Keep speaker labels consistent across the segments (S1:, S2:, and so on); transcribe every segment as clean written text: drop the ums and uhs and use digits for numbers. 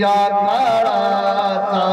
S1: काळाचा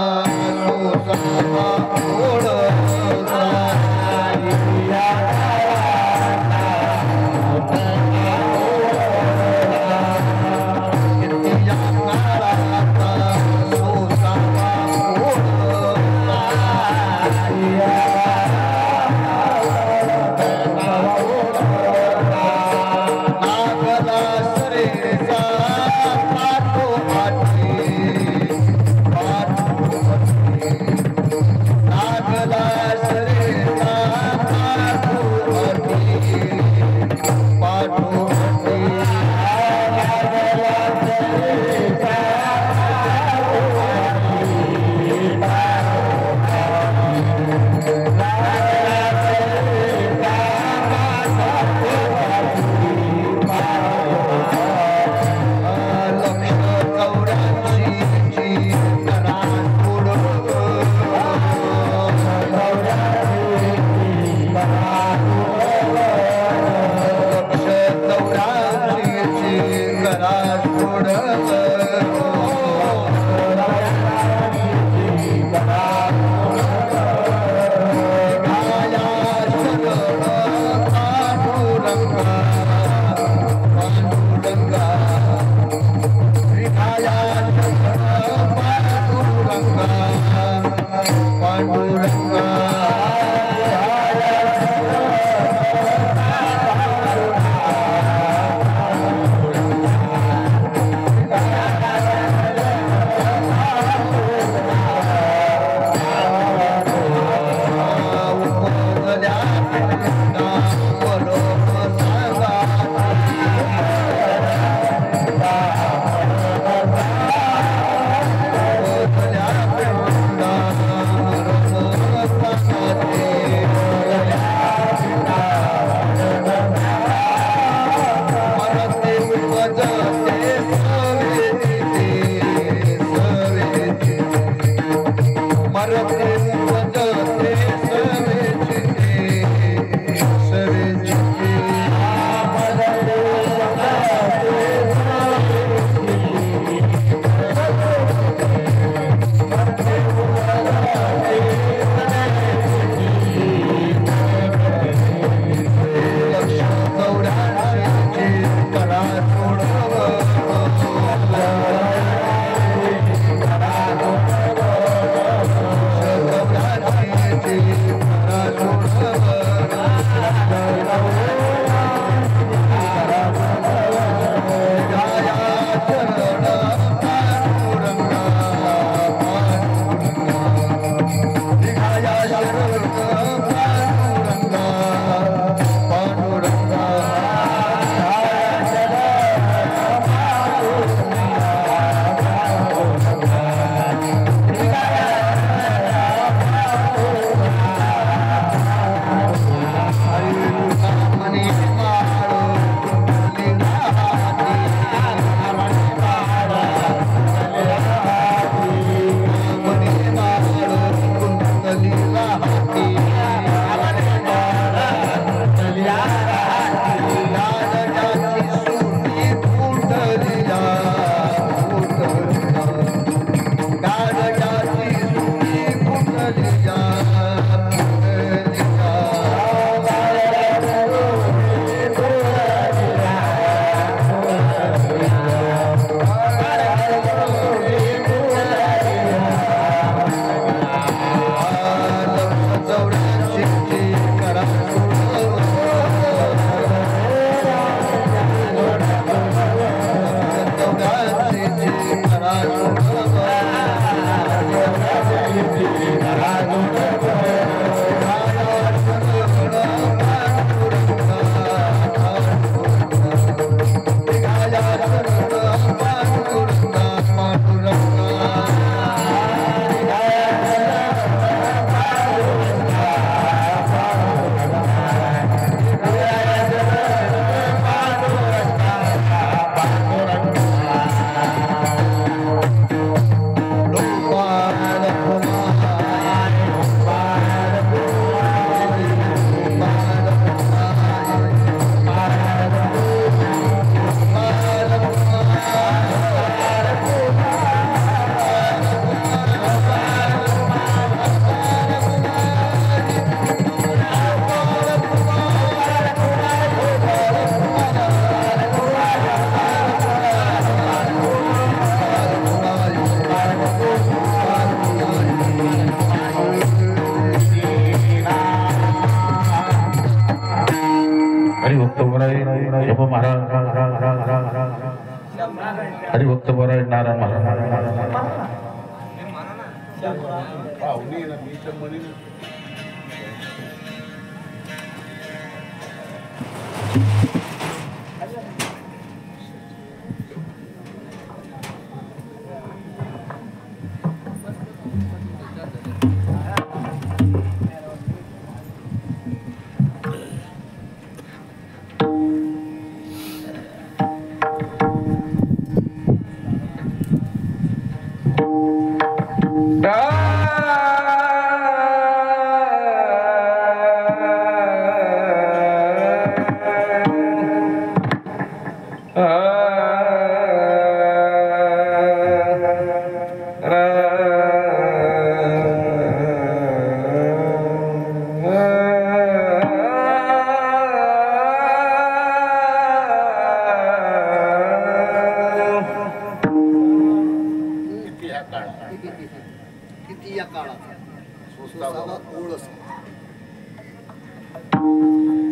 S1: हरिभक्त बराय नारायण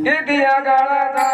S2: किती या गाळाचा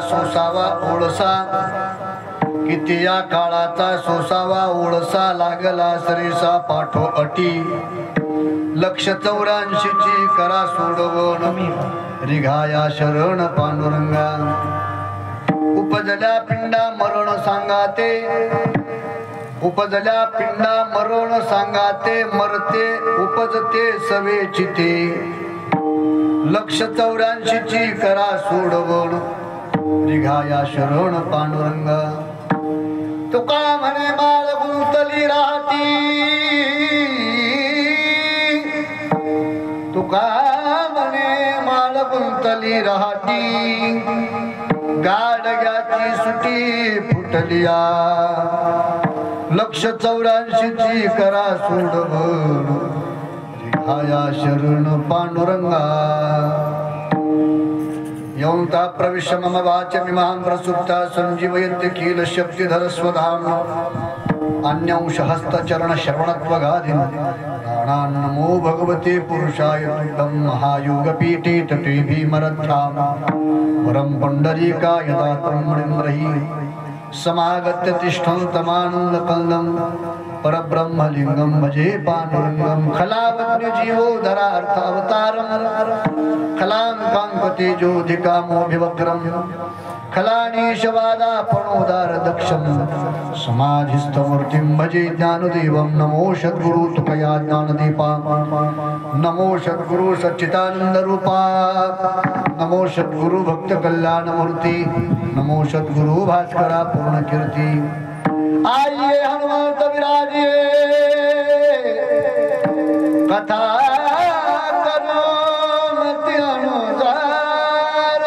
S3: सोसावा ओळसा किती या काळाचा सोसावा ओळसा लागला सरीसा पाठो अटी 184ची करा सोडवण रिघाया शरण पांडुरंगा उपजल्या पिंडा मरण सांगाते उपजल्या पिंडा मरण सांगाते मरते उपजते सवे चिते 184ची करा सोडवण रिघाया शरण पांडुरंगा तुका म्हणे माळ गुंतली राहती तुका म्हणे माळ गुंतली राहती गाडग्याची सुटी फुटलिया 184ची करा सोडवण रिघाया शरण पांडुरंगा यौता प्रविश्य मम वाचमिमां प्रसुप्ता संजीवयन्ति किल शक्तिधर स्वधाम अन्यंश हस्तचरण श्रवणत्वगाधिन प्राणान् नमो भगवते पुरुषाय तुभ्यं महायोगपीठे तटे भीमरथ्यां वरं पुण्डरीकाय दातं मणिन्द्रहि समागत्य तिष्ठन्तमानन्दकन्दं परब्रह्मलिङ्गं भजे पाण्डुरङ्गं खलावज्ञ जीवोधरा अर्थावतारं खलाङ्काङ्कते ज्योतिकामोऽभिवक्रं खलानीशवादापणोदार दक्षं समाधिस्थमूर्तिं भजे ज्ञानदेवं नमो सद्गुरु तुकया ज्ञानदीपा नमो सद्गुरु सच्चिदानन्दरूपा नमो सद्गुरु भक्तकल्याणमूर्ति नमो सद्गुरु भास्करा पूर्णकीर्ति आइए हनुमंत विराजिए कथा करो मति अनुसार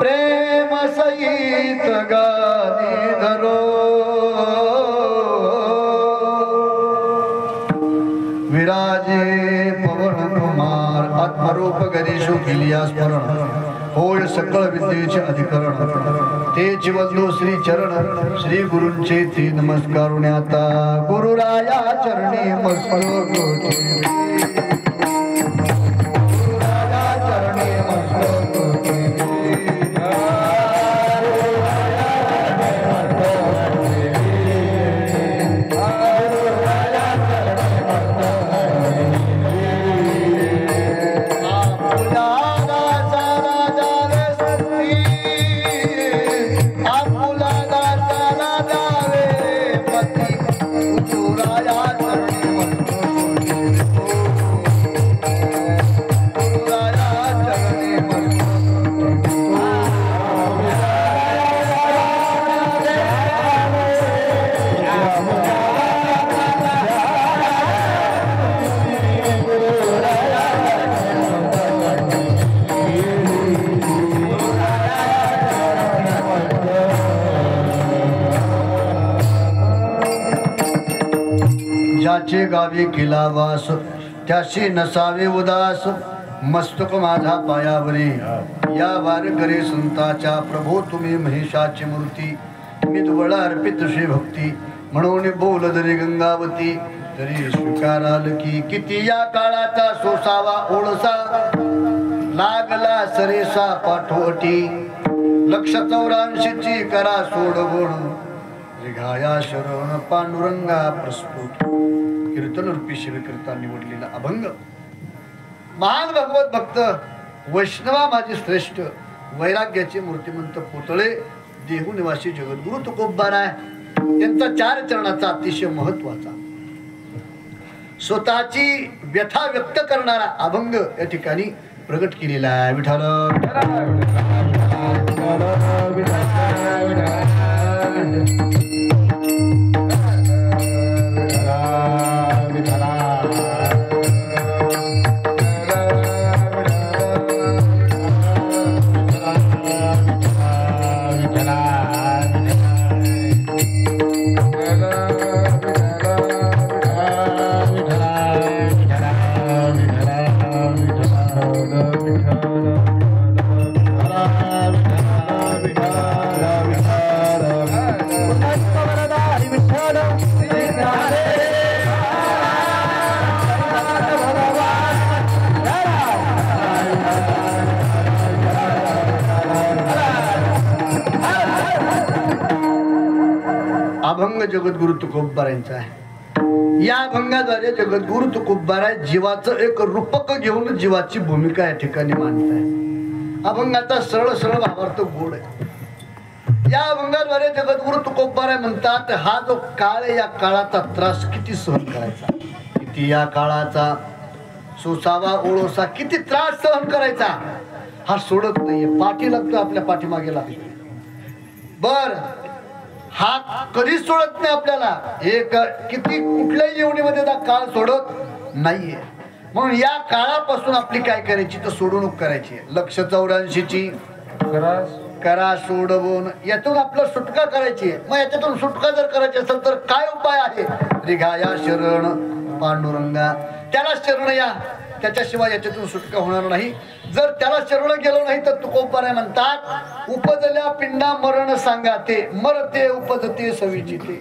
S3: प्रेम सहित गादी धरो विराजे पवन कुमार आत्मरूप गणेशो केलिया स्मरण होय सकळ विद्येचे अधिकरण तेच बंधू श्री चरण श्री गुरूंचे ते नमस्कार आता गुरुराया चरणी मस्तक गुरुराया चरणी ज्याचे गावी केला वास त्याशी नसावे उदास मस्तक माझा पायावरी या वारकरी संताच्या प्रभो तुम्ही महिषाची मूर्ती मी तुला अर्पित श्री भक्ती म्हणून बोल जरी गंगावती तरी स्वीकाराल की किती या काळाचा सोसावा ओळसा लागला सरेसा पाठोटी 184ची करा सोडवण रिघाया शरण पांडुरंगा प्रस्तुत कीर्तन रूपी शिवकीर्ता निवडलेला अभंग महान भगवत भक्त वैष्णवा माझे श्रेष्ठ वैराग्याचे मूर्तिमंत पुतळे देहू निवासी जगद्गुरु तुकोबार आहे त्यांचा 4 चरणाचा अतिशय महत्वाचा स्वतःची व्यथा व्यक्त करणारा अभंग या ठिकाणी प्रगट केलेला आहे विठ्ठल अभंग जगद्गुरु तुकोबारायांचा आहे. या अभंगाद्वारे जगद्गुरु तुकोबाराय जीवाचं एक रूपक घेऊन जीवाची भूमिका या ठिकाणी मांडताय. अभंगाचा सरळ सरळ भावार्थ गोड आहे. या अभंगाद्वारे जगद्गुरु तुकोबाराय म्हणतात, हा जो काळ आहे या काळाचा त्रास किती सहन करायचा, किती या काळाचा सोसावा ओळोसा किती त्रास सहन करायचा, हा सोडत नाहीये. पाठी लागतो आपल्या पाठीमागे लागतो. बर हा कधीच सोडत नाही आपल्याला. एक किती कुठल्याही येवणीमध्ये काळ सोडत नाहीये. म्हणून या काळापासून आपली काय करायची तर सोडवणूक करायची. लक्ष 84ची करा सोडवून यातून आपलं सुटका करायची. मग याच्यातून सुटका जर करायची असेल तर काय उपाय आहे? रिघाया शरण पांडुरंगा, त्याला शरण या, त्याच्याशिवाय याच्यातून सुटका होणार नाही. जर त्याला शरण गेलो नाही तर तुकोबाराय म्हणतात, उपजल्या पिंडा मरण सांगा ते, मरते उपजते सविचिते.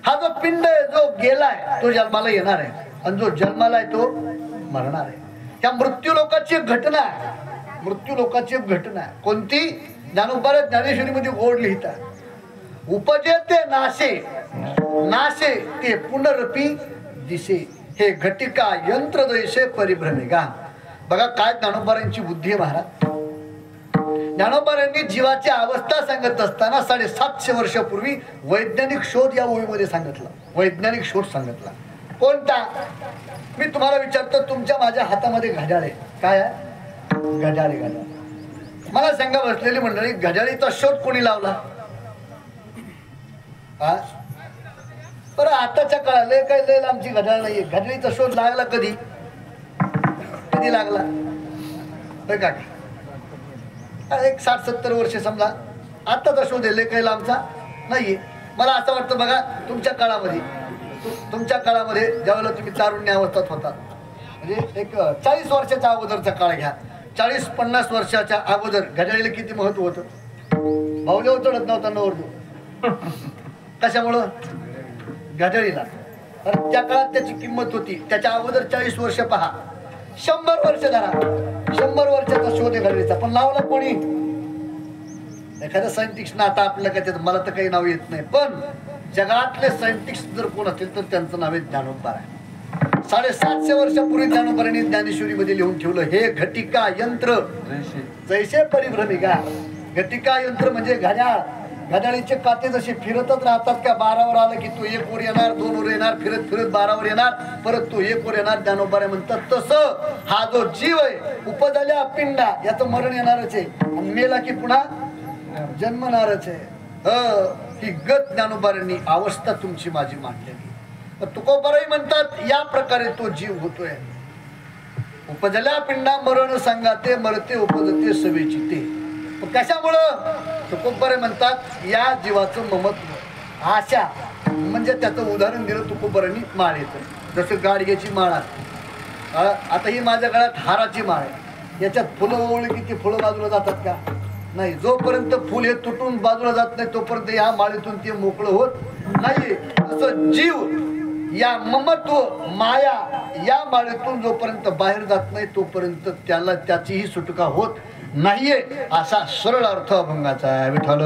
S3: हा जो पिंड आहे जो गेलाय तो जन्माला येणार आहे, आणि जो जन्माला आहे तो मरणार आहे. त्या मृत्यू लोकाची एक घटना आहे. मृत्यू लोकाची एक घटना आहे. कोणती? ज्ञानोबा ज्ञानेश्वरीमध्ये गोड लिहितात, उपजे ते नाशे, नाशे ते पुनरपी दिसे, हे घटिका यंत्र दैसे परिभ्रमिका. बघा काय ज्ञानोबारांची बुद्धी आहे महाराज. ज्ञानोबारांनी जीवाची अवस्था सांगत असताना 750 वर्षापूर्वी वैज्ञानिक शोध या ओळीमध्ये सांगितला. वैज्ञानिक शोध सांगितला. कोणता? मी तुम्हाला विचारतो, तुमच्या माझ्या हातामध्ये घड्याळ आहे. काय आहे? घड्याळ आहे. घड्याळ. मला सांगा बसलेली मंडळी, घड्याळीचा शोध कोणी लावला? हा बरं, आताच्या काळाला काही लय आमची घड्याळ नाहीये. घड्याळीचा शोध लागला कधी? कधी लागला? का एक 60-70 वर्ष समजा. आताचा शोध आहे, लय काही आमचा नाहीये. मला असं वाटतं बघा, तुमच्या काळामध्ये ज्यावेळेला तुम्ही तारुण्य अवस्थेत होता, म्हणजे एक 40 वर्षाच्या अगोदरचा काळ घ्या. 40-50 वर्षाच्या अगोदर घड्याळीला किती महत्व होतं? भाऊदेव चढत नव्हता नवरदेव. कशामुळं? घड्याळीला. कारण त्या काळात त्याची किंमत होती. त्याच्या अगोदर 40 वर्ष पहा, 100 वर्ष धरा, 100 वर्षाचा शोध आहे घड्याळीचा. पण लावला कोणी? एखाद्या सायंटिस्ट ना. आता आपल्याला काय त्याचं मला तर काही नाव येत नाही, पण जगातले सायंटिस्ट जर कोण असतील तर त्यांचं नाव आहे ज्ञानोबाराय. 750 वर्षापूर्वी ज्ञानोबारांनी ज्ञानेश्वरीमध्ये लिहून ठेवलं, हे घटिका यंत्र जैसे परिभ्रमिका. घटिका यंत्र म्हणजे घड्याळ. घड्याळीचे काते जसे फिरतच राहतात का, 12 वर आलं की तो 1 वर येणार, 2 वर येणार, फिरत फिरत 12 वर येणार, परत तो 1 वर येणार. ज्ञानोबाराय म्हणतात तसं हा जो जीव आहे, उपजल्या पिंडा, याचं मरण येणारच आहे, आणि मेला की पुन्हा जन्मणारच आहे. ही गत ज्ञानोबारांनी अवस्था तुमची माझी मांडलेली. तुकोबाराय म्हणतात या प्रकारे तो जीव होतोय. उपजल्या पिंडा मरण सांगाते, मरते उपजते सवेची ते. कशामुळं? तुकोबाराय म्हणतात या जीवाचं ममत्व, आशा. म्हणजे त्याचं उदाहरण दिलं तुकोबारांनी माळेचं. जसं गाडग्याची माळ असते. आता ही माझ्या गळ्यात हाराची माळ आहे, याच्यात फुलं ओवळली की ती फुलं बाजूला जातात का? नाही. जोपर्यंत फुल हे तुटून बाजूला जात नाही तोपर्यंत या माळेतून ते मोकळं होत नाही. असं जीव या ममत्व माया या माळेतून जोपर्यंत बाहेर जात नाही तोपर्यंत त्याला त्याचीही सुटका होत नाहीये. असा सरळ अर्थ अभंगाचा आहे. विठ्ठल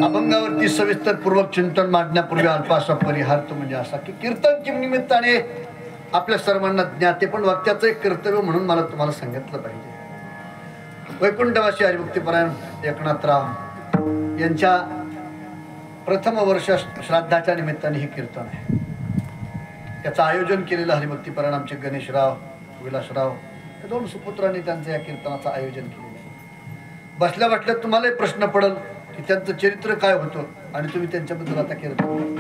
S3: अभंगावरती सविस्तर पूर्वक चिंतन मांडण्यापूर्वी अल्पासा परिहार्थ म्हणजे असा की कीर्तन किम निमित्ताने आपल्या सर्वांना ज्ञाते, पण वाक्याचं एक कर्तव्य म्हणून मला तुम्हाला सांगितलं पाहिजे. वैकुंठवासी हरिभक्तीपरायण एकनाथराव यांच्या प्रथम वर्ष श्राद्धाच्या निमित्ताने हे कीर्तन आहे. त्याचं आयोजन केलेलं हरिभक्तीपरायण आमचे गणेशराव, विलासराव या 2 सुपुत्रांनी त्यांचं या कीर्तनाचं आयोजन केलेलं आहे. बसल्या बसल्या तुम्हालाही प्रश्न पडेल की त्यांचं चरित्र काय होतं आणि तुम्ही त्यांच्याबद्दल आता कीर्तन.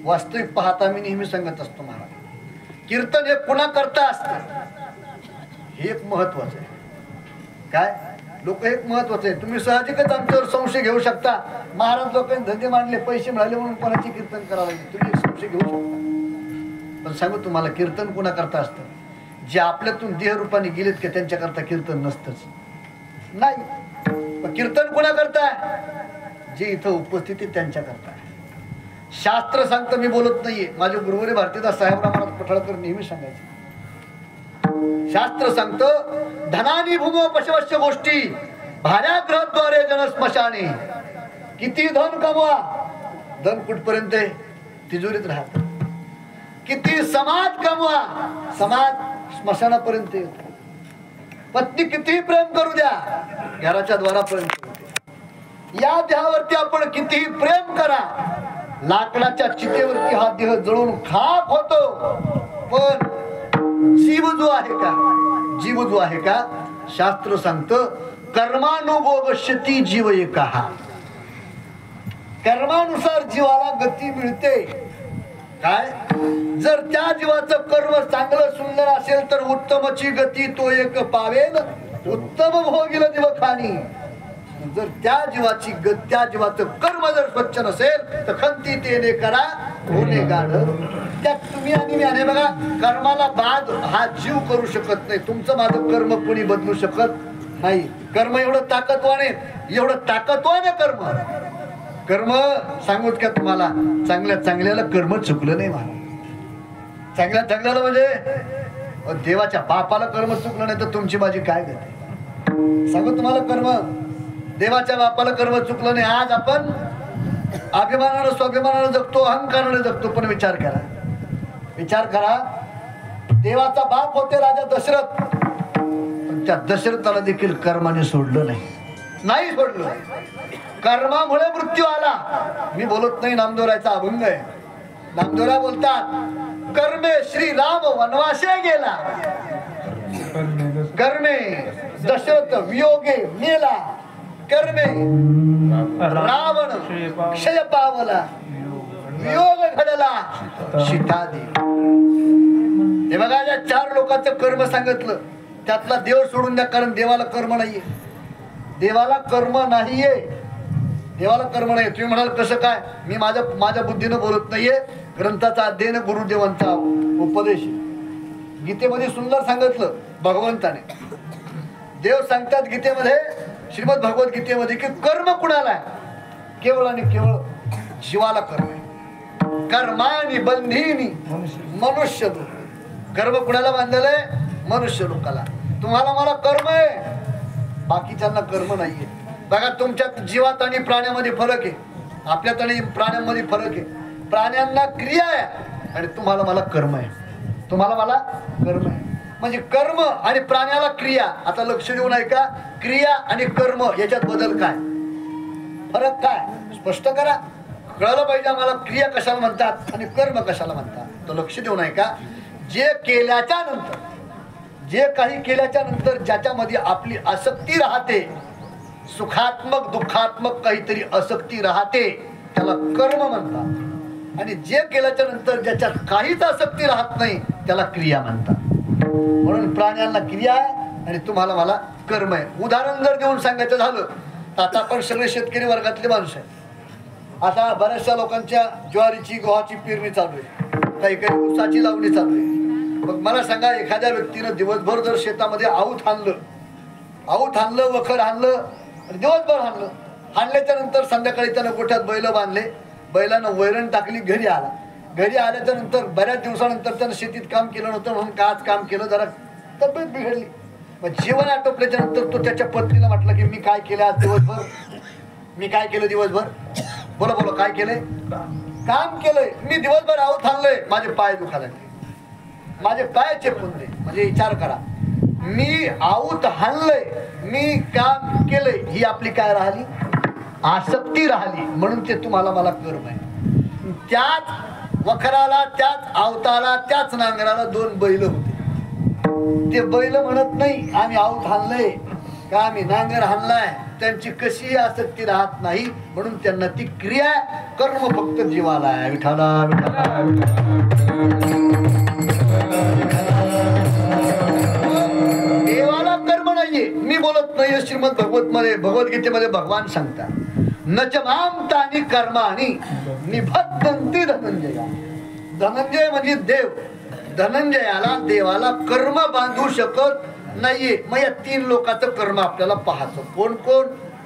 S3: वास्तविक पाहता मी नेहमी सांगत असतो महाराज, कीर्तन हे पुन्हा करता असतं, हे एक महत्वाचं आहे. काय लोक एक महत्वाचं आहे. तुम्ही साहजिकच आमच्यावर संशय घेऊ शकता, महाराज लोकांनी धंदे मांडले, पैसे मिळाले म्हणून कोणाचे कीर्तन करावं लागेल, तुम्ही एक संशय घेऊ शकता. पण सांगू तुम्हाला, कीर्तन पुन्हा करता असतं. जे आपल्यातून देहरूपाने गेलेत की त्यांच्याकरता कीर्तन नसतंच नाही. पण कीर्तन कोणा करताय? जे इथं उपस्थित आहे त्यांच्या करताय. शास्त्र सांगतं, मी बोलत नाहीये. माझे गुरुवारी भारतीदास साहेबराव महाराज पठाळकर नेहमी सांगायचे, शास्त्र सांगतं धनानी भूमो पशवश्य गोष्टी भाऱ्या ग्रहद्वारे जन स्मशाने. किती धन कमवा, धन कुठपर्यंत आहे? तिजोरीत राहत. किती समाज कमवा, समाज स्मशानापर्यंत येतो. पत्नी किती प्रेम करू द्या, घराच्या द्वारापर्यंत होते. या देहावरती आपण कितीही प्रेम करा, लाकडाच्या चितेवरती हा देह जळून खाक होतो. पण जीव जो आहे का, जीव जो आहे का, शास्त्र सांगतं कर्मानुभोगश्यती जीव एका. कर्मानुसार जीवाला गती मिळते. काय? जर त्या जीवाचं कर्म चांगलं सुंदर असेल तर उत्तमची गती तो एक पावेल, उत्तम भोगिल दिव खाणी. जर त्या जीवाचं कर्म जर स्वच्छ नसेल तर खंती तेने करा होणे गाढ. त्यात तुम्ही आणि मी आणि बघा, कर्माला बाद हा जीव करू शकत नाही. तुमचं माझं कर्म कोणी बदलू शकत नाही. कर्म एवढं ताकदवान आहे, एवढं ताकदवान आहे कर्म. कर्म सांगूत का तुम्हाला, चांगल्याला कर्म चुकलं नाही मला. चांगल्याला म्हणजे देवाच्या बापाला कर्म चुकलं नाही तर तुमची माझी काय गती. सांगू तुम्हाला, कर्म देवाच्या बापाला कर्म चुकलं नाही. आज आपण अभिमानानं स्वाभिमानानं जगतो, अहंकाराने जगतो. पण विचार करा, देवाचा बाप होते राजा दशरथ, पण त्या दशरथाला देखील कर्माने सोडलं नाही सोडलं. कर्मामुळे मृत्यू आला. मी बोलत नाही, नामदेवरायचा अभंग आहे. नामदेवराय बोलतात कर्मे श्रीराम वनवासे गेला, कर्मे दशरथ वियोगे मेला, कर्मे रावण क्षय पावला, वियोग घडला सीतादेवी. हे बघा, या 4 लोकांचं कर्म सांगितलं. त्यातला देव सोडून द्या, कारण देवाला कर्म नाहीये. देवाला कर्म नाहीये. तुम्ही म्हणाल कसं काय? मी माझ्या बुद्धीनं बोलत नाहीये. ग्रंथाचा अध्ययन गुरुदेवांचा उपदेश. गीतेमध्ये सुंदर सांगितलं भगवंताने. देव सांगतात गीतेमध्ये, श्रीमद भगवत गीतेमध्ये, की कर्म कुणाला आहे? केवळ आणि केवळ जीवाला कर्म आहे. कर्मानी बंधीनी मनुष्य लोक. कर्म कुणाला बांधलेलं आहे? मनुष्य लोकाला. तुम्हाला मला कर्म आहे, बाकीच्यांना कर्म नाहीये. बघा, तुमच्यात जीवात आणि प्राण्यामध्ये फरक आहे, आपल्यात आणि प्राण्यांमध्ये फरक आहे. प्राण्यांना क्रिया आहे आणि तुम्हाला मला कर्म आहे. म्हणजे कर्म आणि प्राण्याला क्रिया. आता लक्ष देऊन ऐका, क्रिया आणि कर्म याच्यात बदल काय, फरक काय, स्पष्ट करा. कळलं पाहिजे आम्हाला, क्रिया कशाला म्हणतात आणि कर्म कशाला म्हणतात. तर लक्ष देऊन ऐका. जे काही केल्याच्या नंतर ज्याच्यामध्ये आपली आसक्ती राहते, सुखात्मक दुःखात्मक काहीतरी आसक्ती राहते, त्याला कर्म म्हणतात. आणि जे केल्याच्या नंतर ज्याच्यात काहीच आसक्ती राहत नाही त्याला क्रिया म्हणतात. म्हणून प्राण्यांना क्रिया आहे आणि तुम्हाला मला कर्म आहे. उदाहरण जर देऊन सांगायचं झालं तर आता आपण सगळे शेतकरी वर्गातले माणसं आहे. आता बऱ्याचशा लोकांच्या ज्वारीची गव्हाची पेरणी चालू आहे, काही ऊसाची लावणी चालू आहे. मग मला सांगा, एखाद्या व्यक्तीनं दिवसभर जर शेतामध्ये आऊत हाणलं, वखर हाणलं आणि दिवसभर हाणल्याच्या नंतर संध्याकाळी त्यानं गोठ्यात बैल बांधले, बैलानं वैरण टाकली, घरी आल्याच्या नंतर बऱ्याच दिवसानंतर त्यानं शेतीत काम केलं नव्हतं म्हणून काच काम केलं, जरा तब्येत बिघडली. मग जेवण आटोपल्याच्या नंतर तो त्याच्या पत्नीला म्हटलं की मी काय केलं आज दिवसभर, बोला काय केलंय? काम केलंय मी, दिवसभर आऊत हाणलंय, माझे पाय दुखायला लागले, माझे पाय चेपून दे. म्हणजे विचार करा, मी आऊत हाणलंय, मी काम केलंय, ही आपली काय राहिली? आसक्ती राहिली. म्हणून ते तुम्हाला मला कर्म आहे. त्याच वखराला, त्याच आवताला, त्याच नांगराला 2 बैल होते. ते बैल म्हणत नाही आम्ही आऊत हाणलंय का आम्ही नांगर हाणलाय, त्यांची कशी आसक्ती राहत नाही. म्हणून त्यांना ती क्रिया, कर्म फक्त जीवाला आहे. विठाला देवाला कर्म नाहीये. मी बोलत नाहीये. श्रीमद भगवद्गीतेमध्ये भगवान सांगतात, नच माम तानी कर्माणी निबद्धन्ति धनंजया. धनंजय म्हणजे देव. धनंजयाला देवाला कर्म बांधू शकत नाहीये. मग या 3 लोकांचं कर्म आपल्याला पाहायचं. कोण?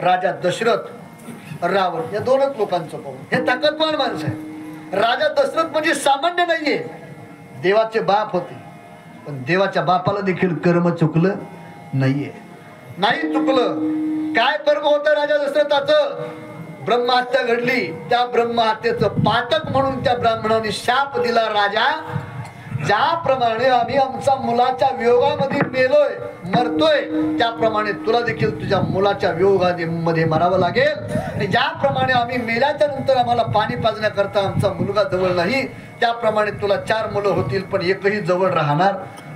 S3: राजा दशरथ, रावण, या 2च लोकांचं पाहून. हे ताकदवान माणसं आहे. राजा दशरथ म्हणजे सामान्य नाहीये. देवाचे बाप होते, पण देवाच्या बापाला देखील कर्म चुकलं नाहीये. नाही चुकलं. काय कर्म होतं राजा दशरथाचं? ब्रह्महत्या घडली. त्या ब्रह्महत्येचं पातक म्हणून त्या ब्राह्मणाने शाप दिला. राजा, ज्याप्रमाणे आम्ही आमच्या मुलाच्या वियोगामध्ये मेलोय, मरतोय, त्याप्रमाणे तुला देखील तुझ्या मुलाच्या वियोगामध्ये मरावं लागेल. आणि ज्याप्रमाणे आम्ही मेल्याच्या नंतर आम्हाला पाणी पाजण्याकरता आमचा मुलगा जवळ नाही, त्याप्रमाणे तुला 4 मुलं होतील पण एकही जवळ राहणार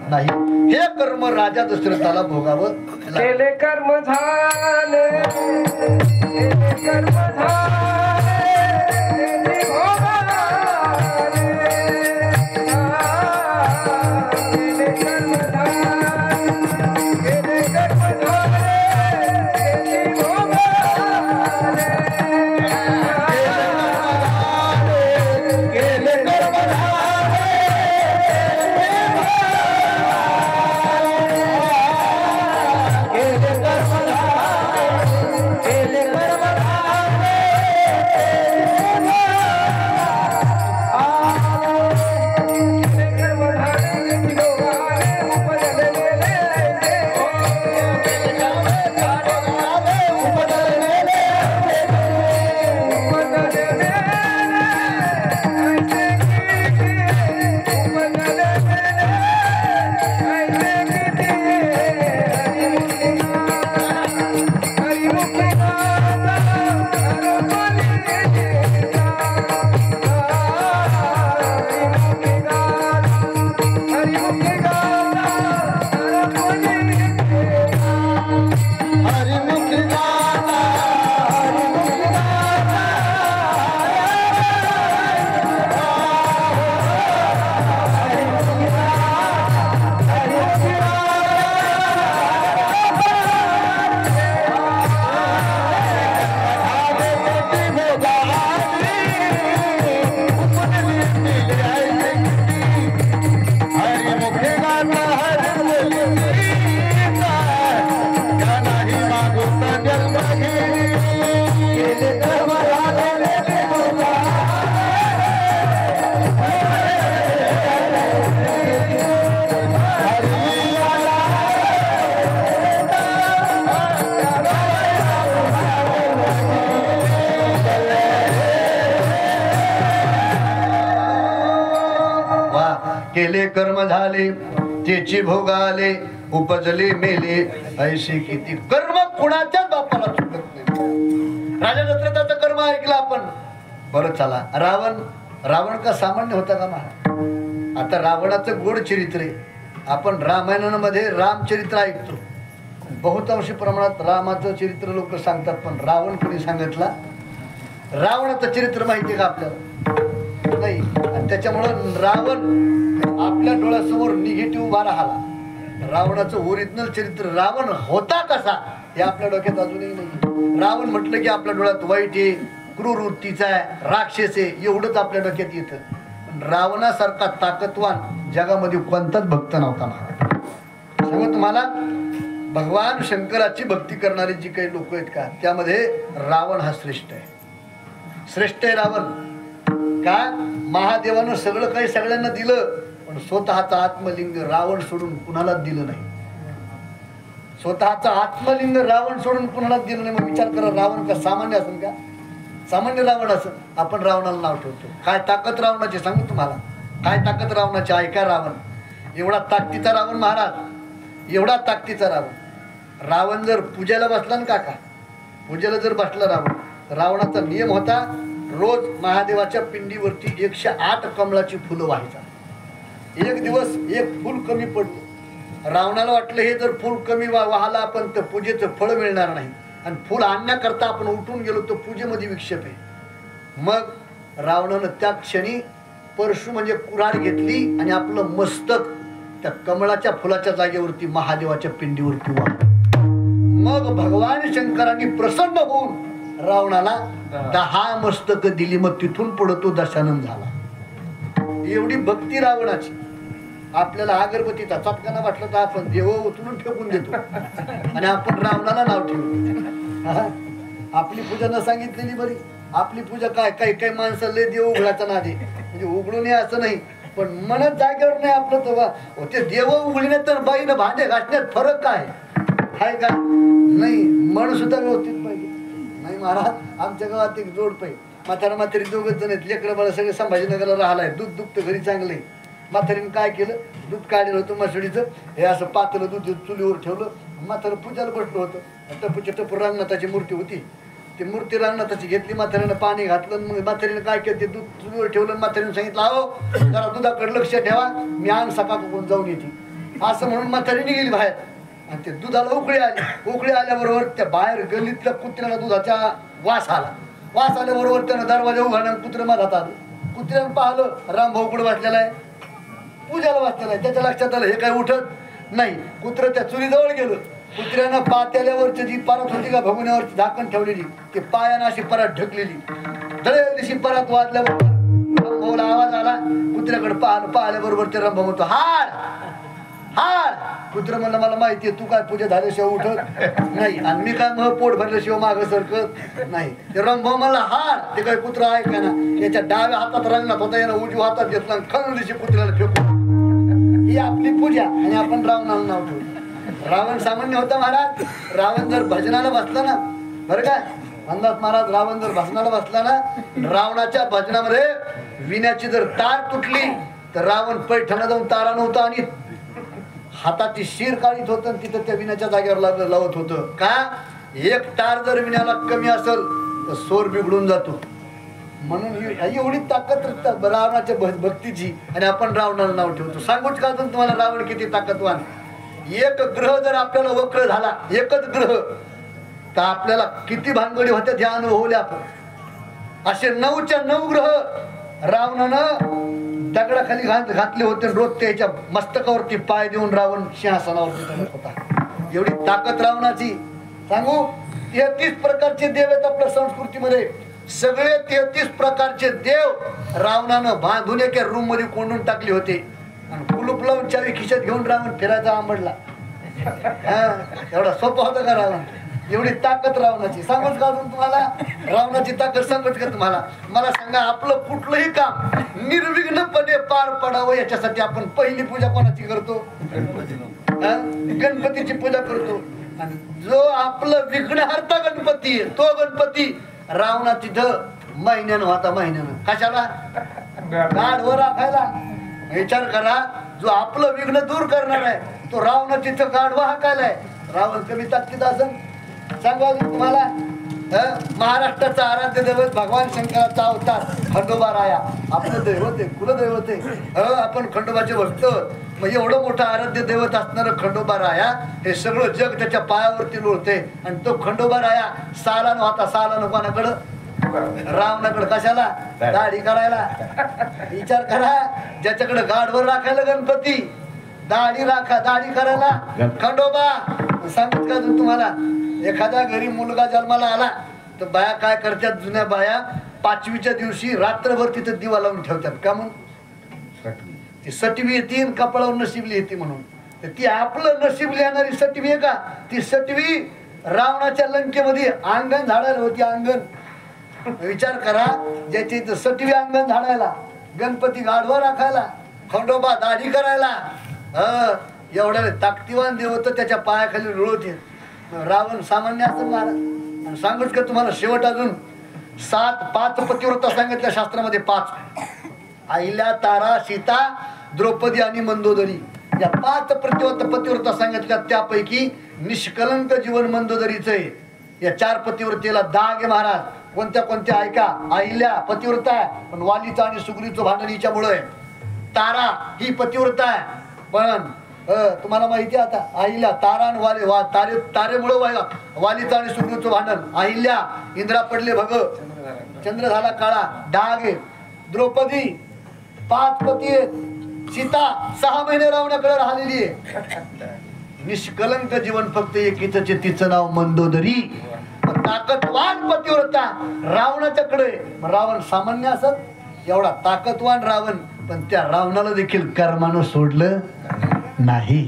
S3: नाही. हे कर्म राजा दशरथाला भोगावं
S2: केले कर्म झाले, केले कर्म झाले, केले भोगाले. केले कर्म झाले, केले कर्म झाले, केले भोगाले. केले कर्म
S3: केले कर्म झाले, त्याची भोगाले, उपजले मेले, ऐशी किती कर्म कुणाच्याच बापाला चुकत नाही. राजा दशरथाचं कर्म ऐकलं आपण. बरं चला, रावण का सामान्य होता का महाराज? आता रावणाचं गोड चरित्र आहे. आपण रामायणामध्ये रामचरित्र ऐकतो, बहुतांशी प्रमाणात रामाचं चरित्र लोक सांगतात, पण रावण कोणी सांगितला? रावणाचं चरित्र माहिती का आपल्याला? नाही. आणि त्याच्यामुळं रावण आपल्या डोळ्यासमोर निगेटिव्ह उभा राहिला. रावणाचं ओरिजिनल चरित्र रावण होता कसा हे आपल्या डोक्यात अजूनही नाही. रावण म्हटलं की आपल्या डोळ्यात वाईट आहे, क्रूर वृत्तीचा आहे, राक्षस आहे, एवढंच आपल्या डोक्यात येतं. पण रावणासारखा ताकदवान जगामध्ये कोणताच भक्त नव्हता महाराज. सांगू तुम्हाला, भगवान शंकराची भक्ती करणारे जी काही लोक आहेत का, त्यामध्ये रावण हा श्रेष्ठ आहे. श्रेष्ठ आहे रावण. का? महादेवानं सगळं काही सगळ्यांना दिलं, पण स्वतःचं आत्मलिंग रावण सोडून कुणालाच दिलं नाही. स्वतःचं आत्मलिंग रावण सोडून कुणालाच दिलं नाही. मग विचार करा, रावण का सामान्य असेल का? सामान्य रावण असं आपण रावणाला नाव ठेवतो. काय ताकद रावणाची सांगू तुम्हाला, काय ताकद रावणाची. ऐका, रावण एवढा ताकदीचा रावण महाराज, एवढा ताकदीचा रावण. रावण जर पूजेला बसला ना काका, पूजेला जर बसला रावण, रावणाचा नियम होता, रोज महादेवाच्या पिंडीवरती 108 कमळाची फुलं व्हायचा. एक दिवस एक फुल कमी पडलं. रावणाला वाटलं हे जर फुल कमी वाहला आपण तर पूजेचं फळ मिळणार नाही, आणि फुल आणण्याकरता आपण उठून गेलो तर पूजेमध्ये विक्षेप आहे. मग रावणानं त्या क्षणी परशु म्हणजे कुऱ्हाड घेतली आणि आपलं मस्तक त्या कमळाच्या फुलाच्या जागेवरती महादेवाच्या पिंडीवरती वाहलं. मग भगवान शंकरांनी प्रसन्न होऊन रावणाला 10 मस्तक दिली. मग तिथून पुढे तो दशानन झाला. एवढी भक्ती रावणाची. आपल्याला अगरबत्तीचा चटकाना वाटलं तर आपण देव उचलून फेकून देतो आणि आपण रावणाला नाव ठेवतो. आपली पूजा न सांगितलेली बरी. आपली पूजा काय, काही काही माणसं लय देव उघडायचा नादे, म्हणजे उघडू नये असं नाही, पण मनच जागेवर नाही आपलं तेव्हा ते देव उघडण्यात तर बाईनं भांडे घासण्यात फरक काय आहे का नाही? मन सुद्धा व्यवस्थित पाहिजे. नाही महाराज आमच्या गावात एक जोड पाहिजे म्हातारी दोघच जण आहेत. लेकरं बाळा सगळे संभाजीनगरला राहिलाय. दूध दुखतं घरी चांगलंय. म्हातारीनं काय केलं दूध काढलं होतं मसुडीचं हे असं पातळं दूध चुलीवर ठेवलं. म्हातारं पूजाला बसलं होतं. टपूच्या टपूर रांगनाथाची मूर्ती होती. ती मूर्ती रांगनाथाची घेतली. म्हातारीनं पाणी घातलं. मग म्हातारीनं काय केलं ते दूध चुलीवर ठेवलं. म्हातारीनं सांगितलं अहो जरा दुधाकडे लक्ष ठेवा मी आण सकाळ जाऊन येते असं म्हणून म्हातारीने गेली बाहेर. आणि ते दुधाला उकळी आली. उकळी आल्याबरोबर त्या बाहेर गल्लीतल्या कुत्र्याला दुधाचा वास आला. वास आल्याबरोबर त्यानं दरवाजा उघडला. कुत्रं मधात आलं. कुत्र्यानं पाहिलं रामभाऊ कुठं वाचलेला आहे पूजाला वाचलेला आहे. त्याच्या लक्षात आलं हे काय उठत नाही. कुत्रं त्या चुलीजवळ गेलं. कुत्र्यानं पात्याल्यावरची जी परत होती का भगुन्यावरची झाकण ठेवलेली ते पायानं अशी परत ढकलेली. दळेलीशी परत वाजल्याबरोबर रामभाऊला आवाज आला. कुत्र्याकडे पाहिल्याबरोबर ते रामभाऊ म्हणतो हाड हाड. कुत्रं म्हणलं मला माहितीये तू काय पूजा झाल्याशिवाय उठत नाही आणि मी काय मग पोट भरल्याशिवाय मागं सरकत नाही. ते रामभाऊ म्हणला हाड. ते काय कुत्रा आहे का ना याच्या डाव्या हातात रंगणात होता यानं उजव्या हातात घेतला आणि खंडीशी कुत्र्याला फेकून. ही आपली पूजा आणि आपण रावणाला नाव ठेवतो. रावण सामान्य होता महाराज. रावण जर भजनाला बसला ना बरं काय म्हणतात महाराज रावण जर भजनाला बसला ना रावणाच्या भजनामध्ये विण्याची जर तार तुटली तर रावण पैठणा जाऊन तारा नव्हता आणि हाताची शिर काढीत होतं आणि तिथं त्या विण्याच्या जागेवर लावत होतं. का एक तार जर विण्याला कमी असेल तर सोर बिघडून जातो. म्हणून एवढी ताकद रावणाच्या भक्तीची आणि आपण रावणाला नाव ठेवतो. सांगूच का तुम्हाला रावण किती ताकदवान. एक ग्रह जर आपल्याला वक्र झाला एकच ग्रह तर आपल्याला किती भानगडी होत्या ह्या अनुभवल्या आपण. असे 9च्या 9 ग्रह रावणानं दगडाखाली घातले होते. रोज त्याच्या मस्तकावरती पाय देऊन रावण सिंहासनावरती होता. एवढी ताकद रावणाची. सांगू 33 प्रकारचे देव आहेत आपल्या संस्कृतीमध्ये. सगळे 33 प्रकारचे देव रावणानं बांधून एका रूम मध्ये कोंडून टाकले होते आणि कुलूप लावून चावी खिशात घेऊन रावण फिरायचा आंबडला. एवढा सोपा होता का रावण. एवढी ताकद रावणाची. सांगूच का तुम्हाला रावणाची ताकद सांगत का तुम्हाला. मला सांगा आपलं कुठलंही काम निर्विघ्नपणे पार पडावं याच्यासाठी आपण पहिली पूजा कोणाची करतो गणपतीची पूजा करतो. आणि जो आपलं विघ्नहर्ता गणपती आहे तो गणपती रावणाची महिन्यानं होता. महिन्यानं कशाला गाढवं राखायला. विचार करा जो आपलं विघ्न दूर करणार आहे तो रावण तिथं गाढवा हाकायलाय. रावण कमी ताकदीत असेल सांगा तुम्हाला. महाराष्ट्राचा आराध्य दैवत भगवान शंकराचा अवतार खंडोबा राया आपलं दैवत आहे कुलदैवत आहे. आपण खंडोबाचे भक्त. मग एवढं मोठं आराध्य दैवत असणारं खंडोबा राया हे सगळं जग त्याच्या पायावरती लोळते. आणि तो खंडोबा राया सालानं होता. सालानं कोणाकडं रावणाकडे. कशाला दाढी करायला. विचार करा ज्याच्याकडे गाढवर राखायला गणपती दाढी करायला खंडोबा. सांगत का तुम्हाला एखाद्या घरी मुलगा जन्माला आला तर बाया काय करतात जुन्या बाया 5वीच्या दिवशी रात्रभर तिथं दिवा लावून ठेवतात. का म्हणून ती सटवी येते कपाळावर नशीबली येते म्हणून. तर ती आपलं नशीब लिहिणारी सटवी आहे का. ती सटवी रावणाच्या लंकेमध्ये अंगण झाडायला होती. अंगण विचार करा ज्याच्या इथं सटवी अंगण झाडायला गणपती गाढवा राखायला खंडोबा दाढी करायला एवढ्या ताकदीवान देव होतं त्याच्या पायाखाली रुळवते. रावण सामान्य असं महाराज. आणि सांगूच का तुम्हाला शेवट अजून 5 पतिव्रता सांगितल्या शास्त्रामध्ये. 5 अहिल्या तारा सीता द्रौपदी आणि मंदोदरी या 5 पतिव्रता सांगितल्या. त्यापैकी निष्कलंक जीवन मंदोदरीचं आहे. या 4 पतिव्रतेला दाग आहे महाराज. कोणत्या ऐका. अहिल्या पतिव्रता आहे पण वालीचं आणि सुग्रीचं भांडण हिच्यामुळे आहे. तारा ही पतिव्रता आहे पण तुम्हाला माहिती आहे आता अहिल्या तारा आणि वाली तारेमुळे वालीचं आणि सुग्रीचं भांडण. अहिल्या इंद्रा पडले भग चंद्र झाला काळा डाग आहे. द्रौपदी 5 पती आहेत. सीता 6 महिने रावणाकडे राहिलेली आहे. निष्कलंक जीवन फक्त एकच तिचं नाव मंदोदरी. ताकदवान पतिव्रता रावणाच्याकडे. रावण सामान्य असत एवढा ताकदवान रावण पण त्या रावणाला देखील कर्मानं सोडलं नाही.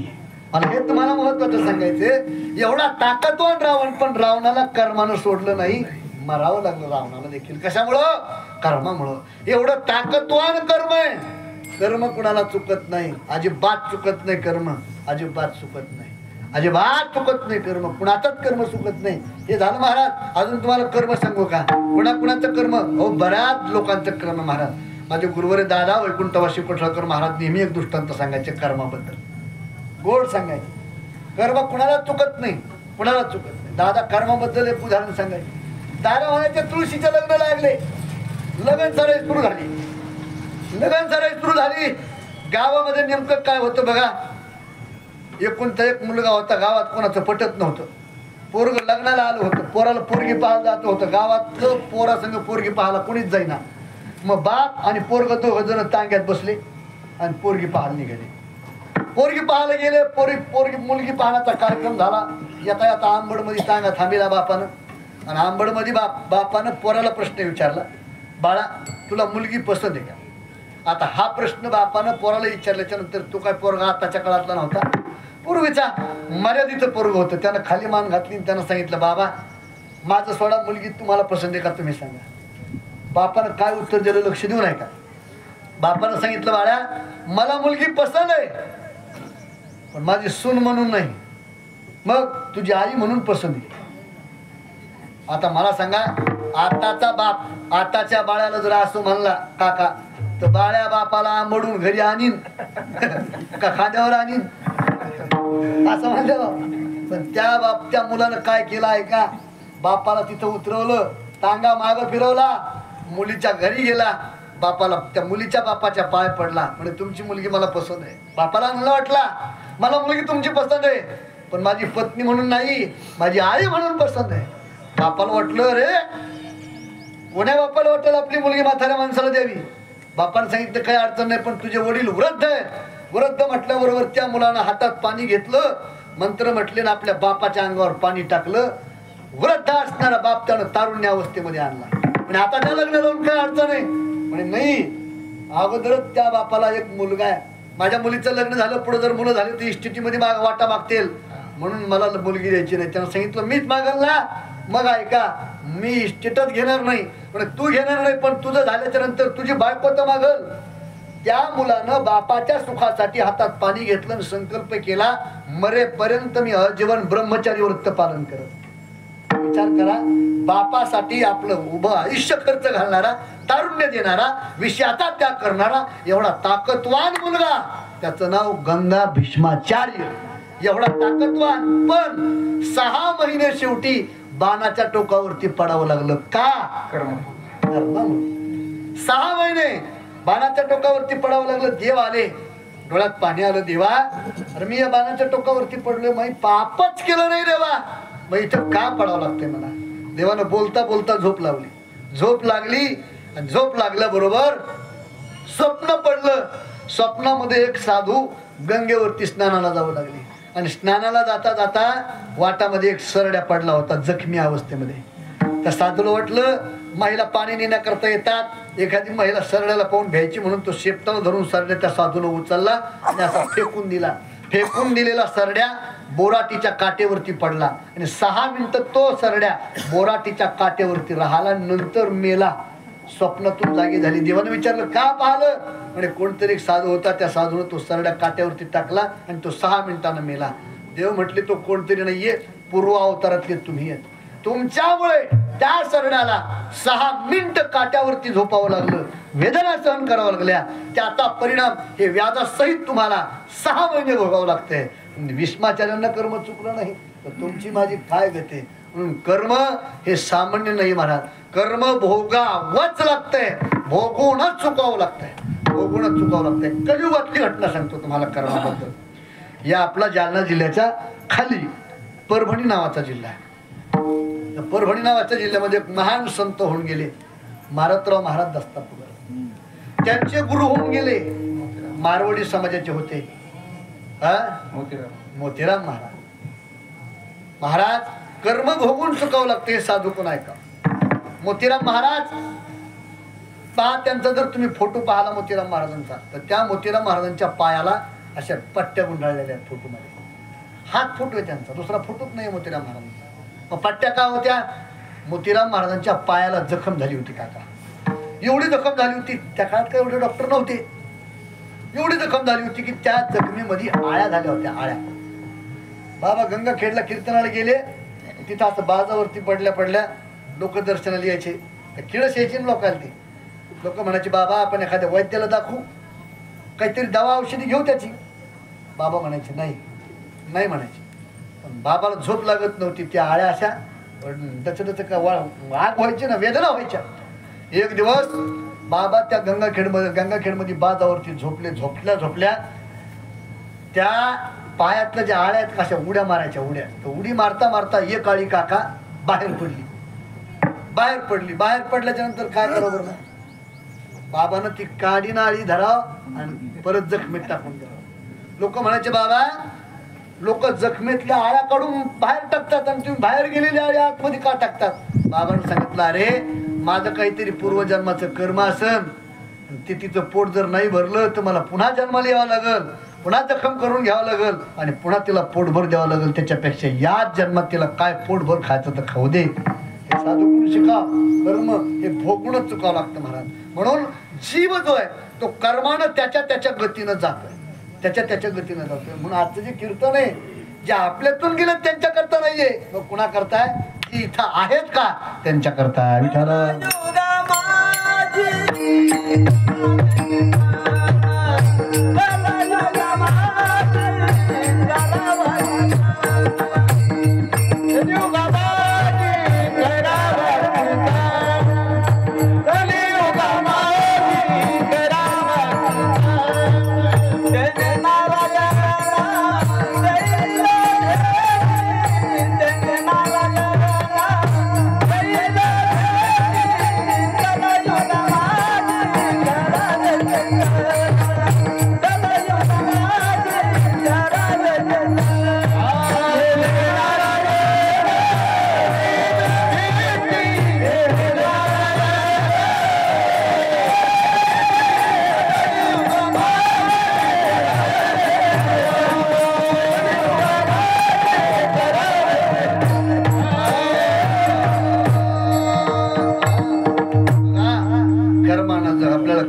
S3: मला हे तुम्हाला महत्वाचं सांगायचं. एवढा ताकदवान रावण पण रावणाला कर्मानं सोडलं नाही. मरावं लागलं रावणाला देखील. कशामुळं कर्मामुळं. एवढं ताकदवान कर्म आहे कर्म कुणाला चुकत नाही, अजिबात चुकत नाही कर्म, अजिबात चुकत नाही, अजिबात चुकत नाही कर्म, कुणाचंच कर्म चुकत नाही. हे झालं महाराज. अजून तुम्हाला कर्म सांगू का? कुणाचं कर्म? हो, बऱ्याच लोकांचं कर्म महाराज. माझे गुरुवारी दादा वैकुंठवासी कोठळकर महाराज नेहमी एक दृष्टांत सांगायचे कर्माबद्दल, गोड सांगायचे. कर्म कुणाला चुकत नाही, कुणाला चुकत नाही. दादा कर्माबद्दल एक उदाहरण सांगायचे. दादा म्हणायचे तुळशीचे लग्न लागले, लगन सराई सुरू झाली, लगन सराई सुरू झाली. गावामध्ये नेमकं काय होतं बघा, एकुलता एक मुलगा होता गावात, कोणाचं पटत नव्हतं. पोरग लग्नाला आलं होतं, पोराला पोरगी पाहायला जात होतं. गावातलं पोरासंग पोरगी पाहायला कोणीच जाईना. मग बाप आणि पोरग दोघं जण तांग्यात बसले आणि पोरगी पाहायला निघाले. पोरगी पाहायला गेले, पोरगी मुलगी पाहण्याचा कार्यक्रम झाला. येता येता आंबडमध्ये तांगा थांबिला बापानं, आणि आंबडमध्ये बापानं पोराला प्रश्न विचारला, बाळा तुला मुलगी पसंत आहे का? आता हा प्रश्न बापानं पोराला विचारल्याच्या नंतर, तो काय पोरगा आताच्या काळातला नव्हता, पूर्वीचा मर्यादित पोरग होतं. त्यानं खाली मान घातली आणि त्यानं सांगितलं, बाबा माझं सोडा, मुलगी तुम्हाला पसंत आहे का तुम्ही सांगा. बापानं काय उत्तर दिलं लक्ष देऊ नये का? बापानं सांगितलं, बाळा मला मुलगी पसंत आहे, पण माझी सून म्हणून नाही, मग तुझी आई म्हणून पसंत आहे. आता मला सांगा, आताचा बाप आताच्या बाळ्याला जर असं म्हणला काका, तर बाळ्या बापाला आंबडून घरी आणीन का खांद्यावर आणीन असं म्हणलं. पण त्या मुलानं काय केलं आहे का, बापाला तिथं उतरवलं, तांगा माग फिरवला, मुलीच्या घरी गेला, बापाला त्या मुलीच्या बापाच्या पाय पडला, म्हणजे तुमची मुलगी मला पसंत आहे. बापाला मला वाटला मला मुलगी तुमची पसंत आहे, पण माझी पत्नी म्हणून नाही, माझी आई म्हणून पसंत आहे. बापाला वाटलं, रे कोण्या बापाला वाटेल आपली मुलगी म्हाताऱ्या माणसाला द्यावी. बापानं सांगितलं काही अडचण नाही, पण तुझे वडील वृद्ध आहेत. वृद्ध म्हटल्याबरोबर त्या मुलानं हातात पाणी घेतलं, मंत्र म्हटले ना आपल्या बापाच्या अंगावर पाणी टाकलं. वृद्ध असणारा बाप त्यानं तारुण्य अवस्थेमध्ये आणला. आणि आता त्या लग्न लावून काय अडचण आहे म्हणे, नाही अगोदरच त्या बापाला एक मुलगा आहे, माझ्या मुलीचं लग्न झालं, पुढे जर मुलं झाली तर इस्टेटीमध्ये वाटा मागतील, म्हणून मला मुलगी द्यायची नाही. त्यानं सांगितलं मीच मागल ना. मग ऐका, मी इस्टेटच घेणार नाही, पण तू घेणार नाही, पण तुझं झाल्याच्या नंतर तुझी बायको तर मागल. त्या मुलानं बापाच्या सुखासाठी हातात पाणी घेतलं आणि संकल्प केला, मरेपर्यंत मी आजीवन ब्रह्मचारी व्रत पालन करत. विचार करा, बापासाठी आपलं उभं आयुष्य खर्च घालणारा, तारुण्य देणारा, विषयाचा त्याग करणारा एवढा ताकदवान मुलगा, त्याचं नाव गंगा भीष्माचार्य. एवढा ताकदवान, पण 6 महिने शेवटी बाणाच्या टोकावरती पडावं लागलं. का? कर्म. 6 महिने बाणाच्या टोकावरती पडावं लागलं. देव आले, डोळ्यात पाणी आलं, देवा अरे मी या बाणाच्या टोकावरती पडलोय, मी पापच केलं नाही देवा, मग इथं का पडावं लागतंय मला. देवानं बोलता बोलता झोप लावली. झोप लागली आणि झोप लागल्याबरोबर स्वप्न पडलं. स्वप्नामध्ये एक साधू गंगेवरती स्नानाला जाऊ लागली, आणि स्नानाला जाता जाता वाटामध्ये एक सरड्या पडला होता जखमी अवस्थेमध्ये. त्या साधूला वाटलं महिला पाणी नेण्याकरता येतात, एखादी महिला सरड्याला पाहून भ्यायची, म्हणून तो शेपटाला धरून सरड्या त्या साधूला उचलला आणि असा फेकून दिला. फेकून दिलेला सरड्या बोराटीच्या काटेवरती पडला, आणि 6 मिनिटं तो सरड्या बोराटीच्या काटेवरती राहिला, नंतर मेला. स्वप्नातून जागी झाली. देवानं विचारलं का पाहिलं, म्हणजे कोणतरी एक साधू होता, त्या साधूने तो सरड्या काट्यावरती टाकला आणि तो 6 मिनिटांना मेला. देव म्हटले तो कोणतरी नाहीये, पूर्व अवतारातले तुम्ही आहेत. तुमच्यामुळे त्या सरड्याला 6 मिनिटं काट्यावरती झोपावं लागलं, वेदना सहन करावं लागल्या. त्याचा परिणाम हे व्याजासहित तुम्हाला 6 महिने भोगावं लागतंय. भीष्माचार्यांना कर्म चुकलं नाही तर तुमची माझी काय गती. म्हणून कर्म हे सामान्य नाही महाराज, कर्म भोगावंच लागतंय, भोगूनच चुकावं लागतंय, भोगूनच चुकावं लागतंय. कलियुगातली घटना सांगतो तुम्हाला कर्माबद्दल. या आपला जालना जिल्ह्याच्या खाली परभणी नावाचा जिल्हा आहे. परभणी नावाच्या जिल्ह्यामध्ये एक महान संत होऊन गेले, मारुतराव महाराज दस्तापूर. त्यांचे गुरु होऊन गेले मारवाडी समाजाचे होते, मोतीराम महाराज. महाराज कर्म भोगून चुकावं लागतं, हे साधू कोण ऐका. मोतीराम महाराज पहा, त्यांचा जर तुम्ही फोटो पाहिला मोतीराम महाराजांचा, तर त्या मोतीराम महाराजांच्या पायाला अशा पट्ट्या गुंडाळलेल्या आहेत फोटोमध्ये. हाच फोटो आहे त्यांचा, दुसरा फोटोच नाही मोतीराम महाराजांचा. मग पट्ट्या का होत्या? मोतीराम महाराजांच्या पायाला जखम झाली होती काका, एवढी जखम झाली होती. त्या काळात काय एवढे डॉक्टर नव्हते, एवढी जखम झाली होती की त्या जखमीमध्ये आळ्या झाल्या होत्या, आळ्या. बाबा गंगाखेडला कीर्तनाला गेले, तिथं असं बाजावरती पडल्या लोक दर्शनाला यायचे, किळस यायचे ना लोकांना. ते लोक म्हणायचे बाबा आपण एखाद्या वैद्याला दाखवू, काहीतरी दवा औषधी घेऊ त्याची. बाबा म्हणायचे नाही म्हणायचे. पण बाबाला झोप लागत नव्हती, त्या आळ्या अशा त्याचं आग व्हायची ना, वेदना व्हायच्या. एक दिवस बाबा त्या गंगाखेडमध्ये बाजावरती झोपल्या त्या पायातल्या ज्या आळ्या आहेत कशा उड्या मारायच्या, तर उडी मारता एक आळी काका बाहेर पडली. बाहेर पडल्याच्या नंतर काय बरोबर ना, बाबानं ती काडी आळी धराव आणि परत जखमीत टाकून द्यावं. लोक म्हणायचे बाबा, लोक जखमीतल्या आळ्या काढून बाहेर टाकतात आणि तुम्ही बाहेर गेलेल्या आळ्या आतमध्ये का टाकतात? बाबांनी सांगितलं अरे माझं काहीतरी पूर्वजन्माचं कर्म असन, ते तिचं पोट जर नाही भरलं तर मला पुन्हा जन्माला यावं लागल, पुन्हा जखम करून घ्यावं लागल आणि पुन्हा तिला पोटभर द्यावं लागल. त्याच्यापेक्षा याच जन्मात तिला काय पोटभर खायचं तर खाऊ दे. हे साधू शिका, कर्म हे भोगूनच चुकावं लागतं महाराज. म्हणून जीव जो आहे तो कर्मानं त्याच्या गतीनं जातोय, त्याच्या गतीनं जातोय. म्हणून आजचं जे कीर्तन आहे जे आपल्यातून गेलं त्यांच्या करता नाहीये, मग कुणा करताय? की इथं आहेत का त्यांच्या करताय. विठाला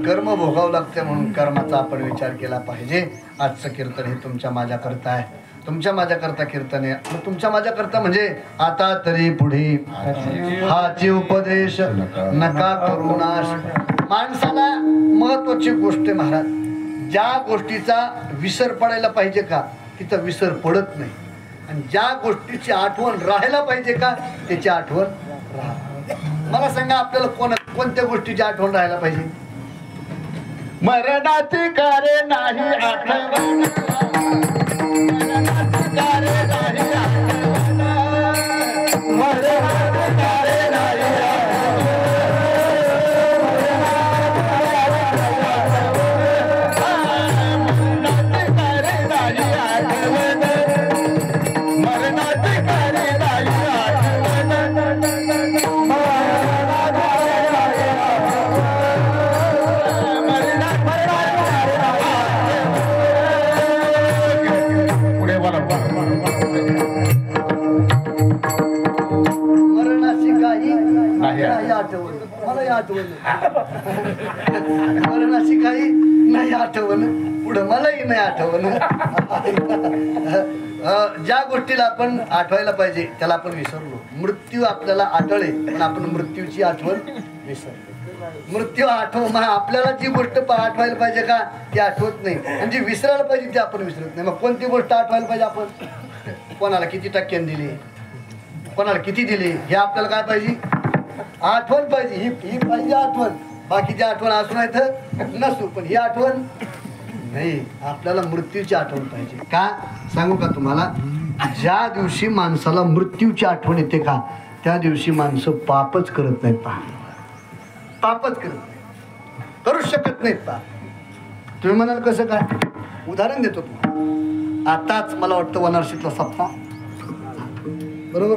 S3: कर्म भोगावं लागते, म्हणून कर्माचा आपण विचार केला पाहिजे. आजचं कीर्तन हे तुमच्या माझ्या करता आहे, तुमच्या माझ्या करता कीर्तन आहे. तुमच्या माझ्या करता म्हणजे आता तरी पुढे हाची उपदेश नका करू नाश. माणसाला महत्वाची गोष्ट आहे महाराज, ज्या गोष्टीचा विसर पडायला पाहिजे का तिथं विसर पडत नाही, आणि ज्या गोष्टीची आठवण राहायला पाहिजे का त्याची आठवण राहा. मला सांगा आपल्याला कोणत्या गोष्टीची आठवण राहायला पाहिजे?
S1: मरणाची कार्य नाही आठवण, मरणाची कार्य नाही आठवण, मरणाची कार्य नाही
S3: मरणाची काही नाही आठवण, पुढं मलाही नाही आठवण. ज्या गोष्टीला आपण आठवायला पाहिजे त्याला आपण विसरलो. मृत्यू आपल्याला आठवले पण आपण मृत्यूची आठवण विसरलो. मृत्यू आपल्याला जी गोष्ट आठवायला पाहिजे का ती आठवत नाही, आणि जी विसरायला पाहिजे ती आपण विसरत नाही. मग कोणती गोष्ट आठवायला पाहिजे? आपण कोणाला किती टक्क्याने दिली, कोणाला किती दिली हे आपल्याला काय पाहिजे? आठवण पाहिजे. ही पाहिजे आठवण. बाकीची आठवण असू नाही तर नसू, पण ही आठवण नाही. आपल्याला मृत्यूची आठवण पाहिजे. का सांगू का तुम्हाला? ज्या दिवशी माणसाला मृत्यूची आठवण येते का त्या दिवशी माणसं पापच करत नाहीत. पापच करत नाही, करूच शकत नाहीत. तुम्ही म्हणाल कसं काय? उदाहरण देतो तुम्हाला. आताच मला वाटतं वनारशीतला सप्ताह बरोबर,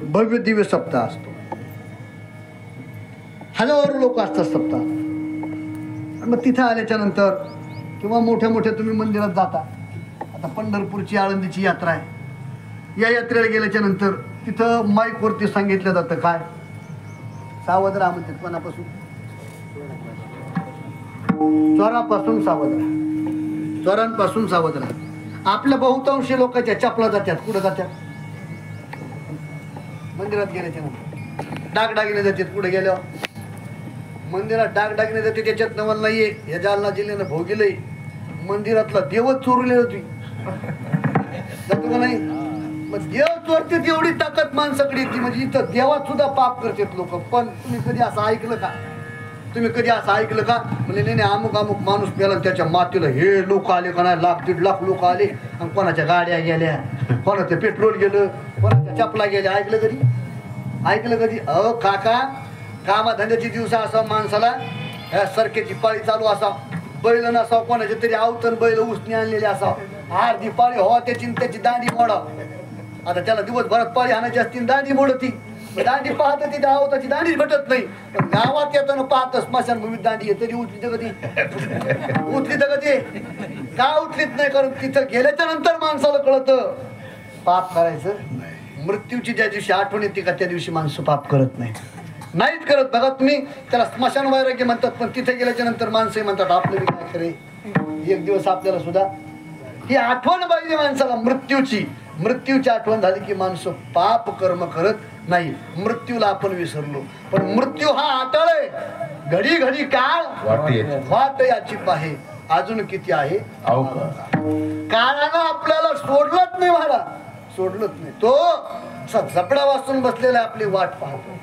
S3: भव्य दिव्य सप्ताह असतो. हजारो लोक असतात सप्ताह. मग तिथं आल्याच्या नंतर किंवा मोठ्या मोठ्या तुम्ही मंदिरात जाता. आता पंढरपूरची आळंदीची यात्रा आहे. या यात्रेला गेल्याच्या नंतर तिथं माईकवरती सांगितलं जातं काय? सावध राहा म्हणते. कोणापासून? चोरापासून सावध राहा. चोरांपासून सावध राहा. आपल्या बहुतांशी लोकांच्या चपला जात्यात. कुठं जात्यात? मंदिरात गेल्याच्या नंतर डागडागिने जातात. कुठे गेल्यावर मंदिरात डागडागिने जाते. त्याच्यात नवल नाहीये. या जालना जिल्ह्यानं भोगीलंय. मंदिरातला देवच चोरले होती जातो का नाही. मग देव चोरते एवढी ताकद माणसाकडे येते. म्हणजे इथं देवात सुद्धा पाप करतात लोक. पण तुम्ही कधी असं ऐकलं का? तुम्ही कधी असं ऐकलं का? म्हणजे नाही नाही अमुक अमुक माणूस गेला त्याच्या मातीला हे लोक आले का नाही, 1,00,000-1,50,000 लोक आले आणि कोणाच्या गाड्या गेल्या, कोणाचं पेट्रोल गेलं, कोणाच्या चपला गेल्या. ऐकलं कधी? ऐकलं कधी? अहो काका, कामाधंद्याची दिवसा असा माणसाला ह्या सरकेची पाळी चालू असा, बैल नसावं कोणाचे तरी आवतन बैल उसने आणलेले असावं, अर्धी पाळी हवा त्याची दांडी मोडा. आता त्याला दिवसभरात पाळी आणायची असती, दांडी मोडती. दांडी पाहत ती आवताची दांडीच भेटत नाही. पण गावात येताना पाहत स्मशानभूमीत दांडी येते. तरी उचली तर कधी? उचली तर कधी? का उचलीत नाही? कारण तिथं गेल्याच्या नंतर माणसाला कळतं पाप करायचं. मृत्यूची ज्या दिवशी आठवण येते का त्या दिवशी माणसं पाप करत नाहीत करत. बघा तुम्ही त्याला स्मशान वैराग्य म्हणतात. पण तिथे गेल्याच्या नंतर माणसं म्हणतात आपलं बी काय खरे. एक दिवस आपल्याला सुद्धा ही आठवण पाहिजे माणसाला मृत्यूची. मृत्यूची आठवण झाली की माणसं पाप कर्म करत नाही. मृत्यूला आपण विसरलो. पण मृत्यू हा अटळ आहे. घडी घडी काळ वाट याची आहे. अजून किती आहे काळानं आपल्याला सोडलंच नाही. महाराज सोडलंच नाही. तो झपडा वाचून बसलेला आपली वाट पाहतोय.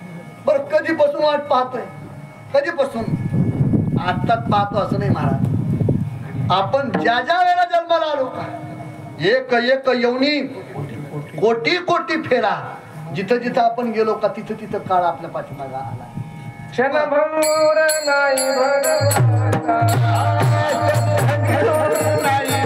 S3: बरं कधीपासून वाट पाहतोय? कधीपासून? आत्ताच पाहतो असं नाही महाराज. आपण ज्या ज्या वेळेला जन्माला आलो का एक एक येऊनी कोटी कोटी फेरा. जिथं जिथं आपण गेलो का तिथं तिथं काळ आपल्या पाठीमागा आला.
S2: क्षणभंगुर नाही भगवंता,
S1: नाही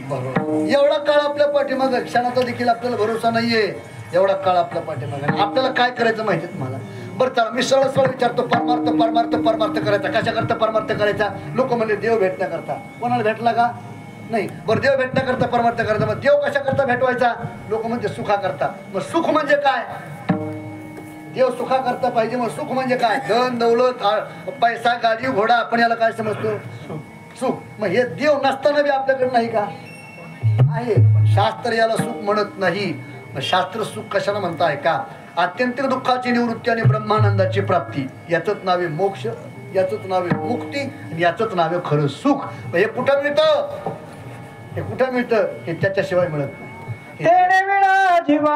S1: भगवंता, एवढा काळ आपल्या पाठीमागे क्षणाचा देखील आपल्याला भरोसा नाहीये. एवढा काळ आपल्या पाठीमागे. आपल्याला काय करायचं माहिती तुम्हाला? बरं चला मी सरळ सरळ विचारतो. परमार्थ परमार्थ परमार्थ करायचा. कशा करता परमार्थ करायचा? लोक म्हणले देव भेटण्याकरता. कोणाला भेटला का? नाही. बरं देव भेटण्याकरता परमार्थ करायचा. मग देव कशा करता भेटवायचा? लोक म्हणजे सुखा करता. मग सुख म्हणजे काय? देव सुखा करता पाहिजे. मग सुख म्हणजे काय? धन दौलत पैसा गाडी घोडा. आपण याला काय समजतो? सुख. मग हे देव नसताना बी आपल्याकडे नाही का? आहे. पण शास्त्र याला सुख म्हणत नाही. मग शास्त्र सुख कशाला म्हणताय का? आत्यंतिक दुःखाची निवृत्ती आणि ब्रह्मानंदाची प्राप्ती. याचंच नावे मोक्ष, याचंच नावे मुक्ती आणि याचंच नावे खरं सुख. हे कुठं मिळतं? हे कुठं मिळतं? हे त्याच्याशिवाय मिळत नाही.
S2: तेरे विना जीवा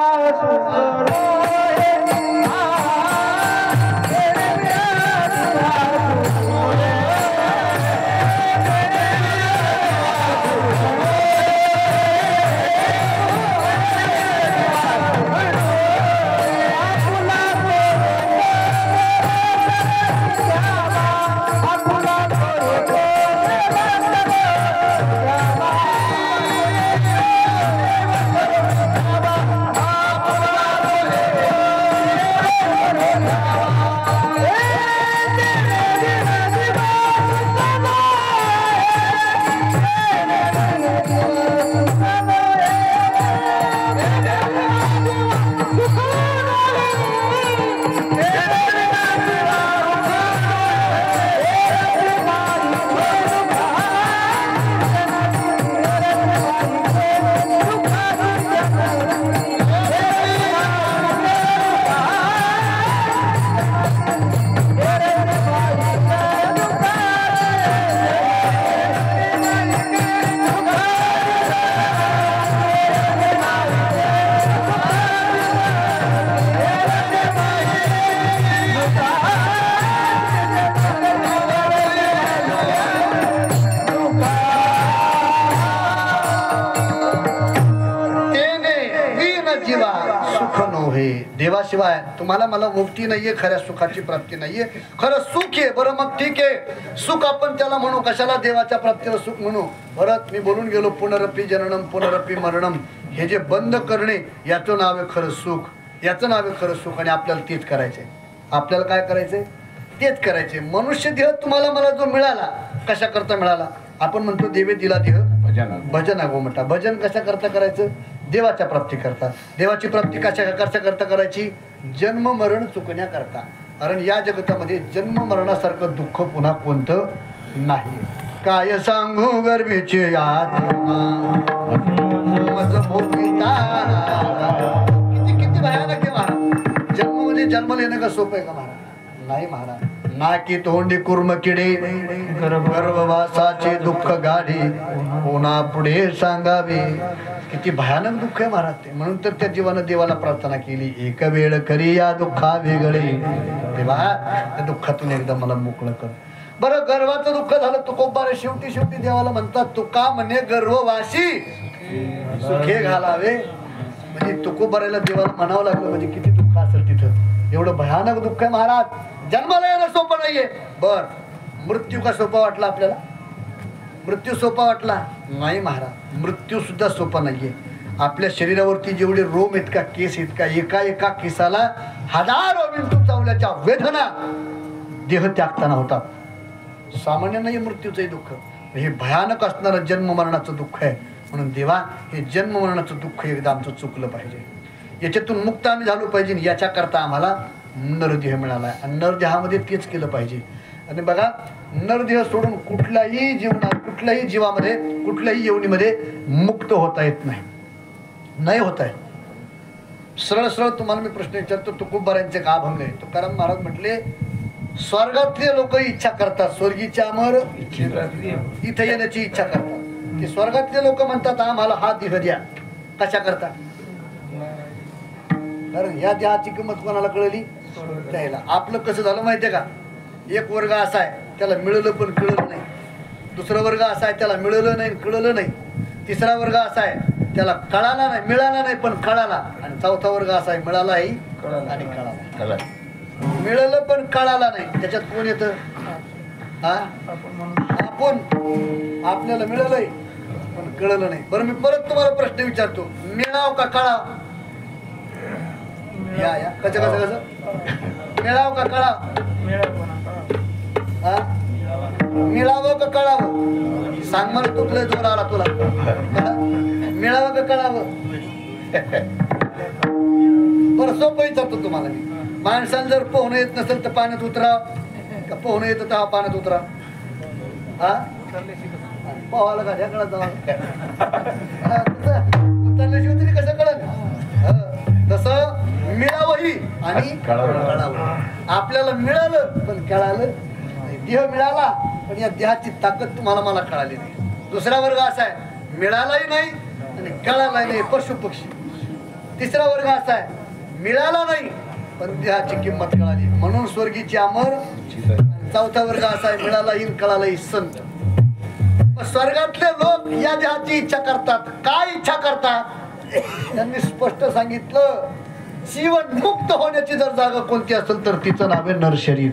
S3: देवाशिवाय तुम्हाला मला मुक्ती नाहीये, खऱ्या सुखाची प्राप्ती नाहीये. खरं सुख आहे बरं, मग ठीक आहे, सुख आपण त्याला म्हणू, कशाला देवाच्या प्राप्तीला सुख म्हणू. परत मी बोलून गेलो, पुनरपी जननम पुनरपी मरणम, हे जे बंद करणे याचं नाव आहे खरं सुख, याचं नाव आहे खरं सुख. आणि आपल्याला तेच करायचंय. आपल्याला काय करायचंय? तेच करायचे. मनुष्य देह तुम्हाला मला जो मिळाला, कशा करता मिळाला? आपण म्हणतो देवे दिला देह भजन अगो म्हणता. भजन कशा करता करायचं? देवाच्या प्राप्ती करता. देवाची प्राप्ती कशा करता करायची? जन्म मरण चुकण्या करता. कारण या जगतामध्ये जन्म मरणासारखं दुःख पुन्हा कोणतं नाही. काय सांगू गर्भीचे किती किती भयानक आहे महाराज. जन्म म्हणजे जन्म येणं का सोपं आहे का महाराज? नाही महाराज. नाकी तोंडी कुर्म किडे, गर्भवासाचे दुःख गाडी, पुन्हा पुढे सांगावे. किती भयानक दुःख आहे महाराज ते. म्हणून तर त्या जीवानं देवाला प्रार्थना केली, एक वेळ करी या दुःखा वेगळे, तेव्हा त्या दुःखातून एकदा मला मोकळं कर. बरं, गर्वाचं दुःख झालं तुकोबारे, शेवटी शेवटी देवाला म्हणतात तुका म्हणे गर्भवासी सुखे घालावे. म्हणजे तुकोबारेला देवाला म्हणावं लागलं, म्हणजे किती दुःख असेल तिथं. एवढं भयानक दुःख आहे महाराज. जन्माला येणं सोपं नाहीये. बर, मृत्यू का सोपा वाटला आपल्याला? मृत्यू सोपा वाटला? नाही महाराज, मृत्यू सुद्धा सोपा नाहीये. आपल्या शरीरावरती जेवढे रोम आहेत का, केस आहेत का, एका एका केसाला हजारो विंचू चावल्याच्या वेदना देह त्यागताना होतात. सामान्य नाही मृत्यूचंही दुःख. हे भयानक असणारं जन्म मरणाचं दुःख आहे. म्हणून देवा, हे जन्म मरणाचं दुःख एकदा आमचं चुकलं पाहिजे, याच्यातून मुक्त आम्ही झालो पाहिजे. याच्याकरता आम्हाला नरदेह मिळाला आहे. आणि नरदेहामध्ये तेच केलं पाहिजे. आणि बघा, नरदेह सोडून कुठल्याही जीवनात, कुठल्याही जीवामध्ये, कुठल्याही येवणीमध्ये मुक्त होता येत नाही. नाही होत आहे. सरळ सरळ तुम्हाला मी प्रश्न विचारतो, तुकोबारांचे का अभंग आहे? तुकाराम महाराज म्हटले, स्वर्गातले लोक इच्छा करतात, स्वर्गीचे अमर इथे येण्याची इच्छा करतात. ते स्वर्गातले लोक म्हणतात आम्हाला हा देह द्या. कशा करता? कारण या देहाची किंमत कोणाला कळली? त्याला. आपलं कसं झालं माहितीये का? एक वर्ग असा आहे त्याला मिळवलं पण कळलं नाही, दुसरा वर्ग असा आहे त्याला मिळवलं नाही कळलं नाही, तिसरा वर्ग असा आहे त्याला कळाला नाही, मिळाला नाही पण कळाला, आणि चौथा वर्ग असा आहे मिळालाही आणि कळाला. मिळालं पण कळाला नाही, त्याच्यात कोण येतं? आपण. आपल्याला मिळालंय पण कळलं नाही. बरं, मी परत तुम्हाला प्रश्न विचारतो, मिळाव का कळाव? या या कसं कसं कसं मिळाव का कळाव? मिळावं का कळावं? सांग मला, तुला जोर आला तुला. मिळावं का कळावं? बरं, सोपं विचारतो तुम्हाला मी. माणसाला जर पोहणं येत नसेल तर पाण्यात उतराव का पोहणं येतं तर पाण्यात उतरा? पोहायला का ढ्या कळत उतरल्याशिवाय तरी कसं कळलं? तसं मिळावंही आणि कळावं. आपल्याला मिळालं पण कळालं, देह मिळाला पण या देहाची ताकद तुम्हाला मला कळाली नाही. दुसरा वर्ग असा आहे, मिळालाही नाही आणि कळालाही नाही, पशु पक्षी. तिसरा वर्ग असा आहे, मिळाला नाही पण देहाची किंमत कळाली, म्हणून स्वर्गीची अमर. चौथा वर्ग असा आहे, मिळालाही कळालाही संत. स्वर्गातले लोक या देहाची इच्छा करतात. काय इच्छा करतात? त्यांनी स्पष्ट सांगितलं, जीवन मुक्त होण्याची जर जागा कोणती असेल तर तिचं नाव आहे नरशरीर.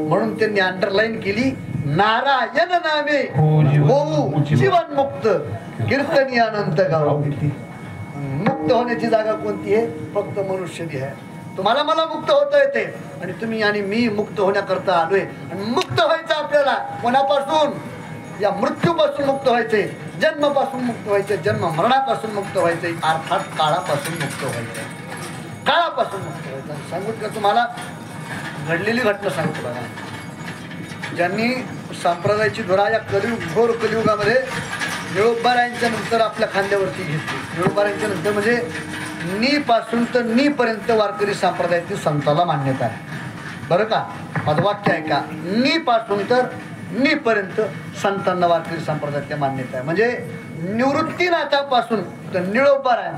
S3: म्हणून त्यांनी अंडरलाईन केली, नारायण नामे होऊ जीवन मुक्त, कीर्तनी अनंत गाव. मुक्त होण्याची जागा कोणती आहे? फक्त मनुष्य देह आहे. तुम्हाला मला मुक्त होता येते, आणि तुम्ही आणि मी मुक्त होण्याकरता आलोय. आणि मुक्त व्हायचं आपल्याला कोणापासून? या मृत्यूपासून मुक्त व्हायचंय, जन्मापासून मुक्त व्हायचंय, जन्म मरणापासून मुक्त व्हायचंय, अर्थात काळापासून मुक्त व्हायचंय. काळापासून मुक्त व्हायचं. सांगू का तुम्हाला घडलेली घटना सांगतो बघा. ज्यांनी संप्रदायाची धुरा या घोर कलियुगामध्ये निळोबारायांच्या नंतर आपल्या खांद्यावरती घेतली. निळोबारायांच्या नंतर म्हणजे नी पासून तर नी पर्यंत वारकरी संप्रदायातील संताला मान्यता आहे. बरं का? माझं वाक्य आहे का? नी पासून तर नी पर्यंत संतांना वारकरी संप्रदायातल्या मान्यता आहे. म्हणजे निवृत्तीनाथापासून तर निळोबाराय,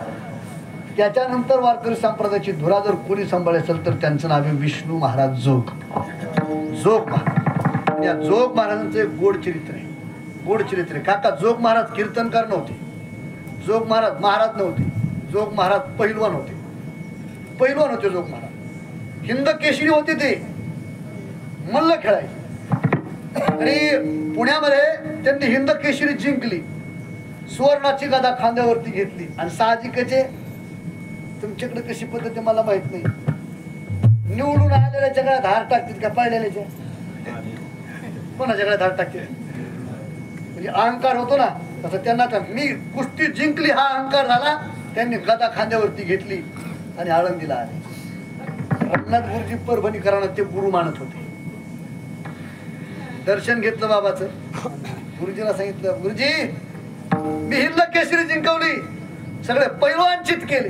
S3: त्याच्यानंतर वारकरी संप्रदायाची धुरा जर कोणी सांभाळली असेल तर त्यांचं नाव आहे विष्णू महाराज जोग. जोग महाराज. या जोग महाराजांचं एक गोड चरित्र आहे. गोड चरित्र आहे. काका जोग महाराज कीर्तनकार नव्हते, जोग महाराज नव्हते, जोग महाराज पहिलवान होते. पैलवान होते जोग महाराज. हिंद केसरी होते ते, मल्ल खेळायचे. आणि पुण्यामध्ये त्यांनी हिंद केसरी जिंकली, सुवर्णाची गदा खांद्यावरती घेतली. आणि साहजिकचे तुमच्याकडे कशी पद्धती मला माहित नाही, निवडून आलेल्याच्या गळ्यात हार टाकतील का पाळलेल्याच्या? कोणाच्या गळ्यात हार टाकतील? म्हणजे अहंकार होतो ना तसं त्यांना. तर मी कुस्ती जिंकली हा अहंकार झाला, त्यांनी गदा खांद्यावरती घेतली आणि आळंदीला आले. रघुनाथ गुरुजी परभणीकरांना ते गुरु मानत होते. दर्शन घेतलं बाबाचं, गुरुजीला सांगितलं, गुरुजी मी हिंद केसरी जिंकवली, सगळे पैलवान चित केले.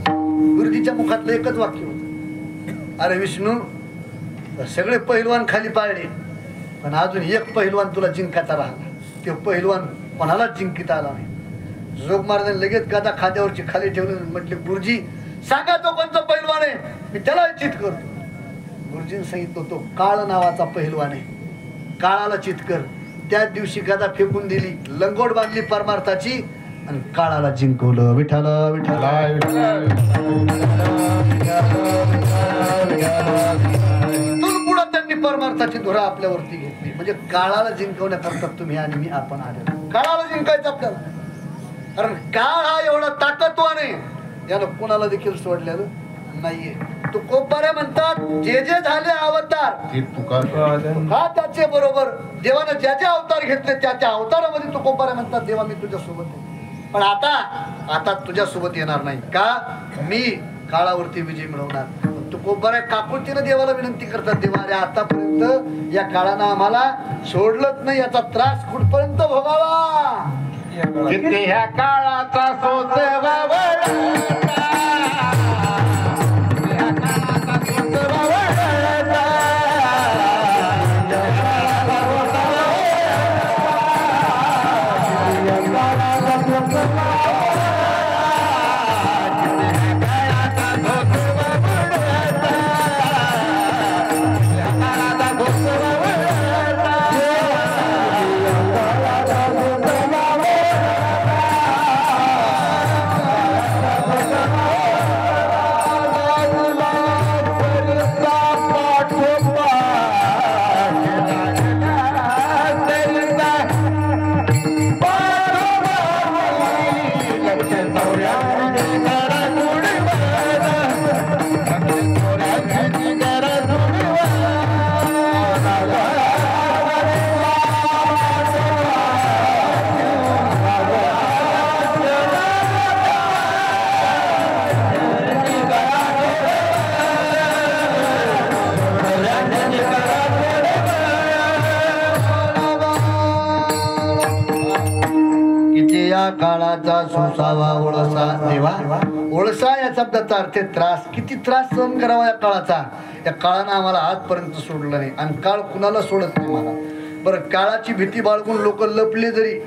S3: गुरुजीच्या मुखातलं एकच वाक्य होतं, अरे विष्णू सगळे पैलवान खाली पाळले, पण अजून एक पैलवान तुला जिंकायचा राहिला. ते पैलवान कोणालाच जिंकिता आला नाही. जोग महाराजांनी लगेच गदा खांद्यावरची खाली ठेवली, म्हटले गुरुजी सांगा तो कोणता पैलवान आहे, मी त्याला चित करतो. गुरुजीने सांगितलं तो काळ नावाचा पैलवान आहे, काळाला चित कर. त्याच दिवशी गदा फेकून दिली, लंगोट बांधली परमार्थाची आणि काळाला जिंकवलं. विठ्ठल विठ्ठल. इथून पुढे त्यांनी परमार्थाची धुरा आपल्यावरती घेतली. म्हणजे काळाला जिंकवण्याकरता तुम्ही आणि मी आपण आले. काळाला जिंकायचं आपल्याला, कारण काळ हा एवढा ताकदवान आहे, यानं कोणाला देखील सोडलेलं नाहीये. तो कोपारे म्हणतात जे जे झाले अवतार हा त्याचे बरोबर. देवानं ज्या ज्या अवतार घेतले त्या त्या अवतारामध्ये तो कोपारे म्हणतात देवा मी तुझ्या सोबत आहे. पण आता तुझ्या सोबत येणार नाही का, मी काळावरती विजय मिळवणार. तो कोपारे काकुळतीनं देवाला विनंती करतात, देवा अरे आतापर्यंत या काळानं आम्हाला सोडलंच नाही, याचा त्रास कुठपर्यंत भोगावा.
S2: किती ह्या काळाचा सोसवा
S3: काळाचा सोसावा ओळसा. देवा ओळसा या शब्दाचा अर्थ त्रास. किती त्रास सहन करावा या काळाचा. या काळानं आम्हाला आजपर्यंत सोडलं नाही आणि काळ कुणाला सोडत नाही मला. बरं काळाची भीती बाळगून लोक लपले जरी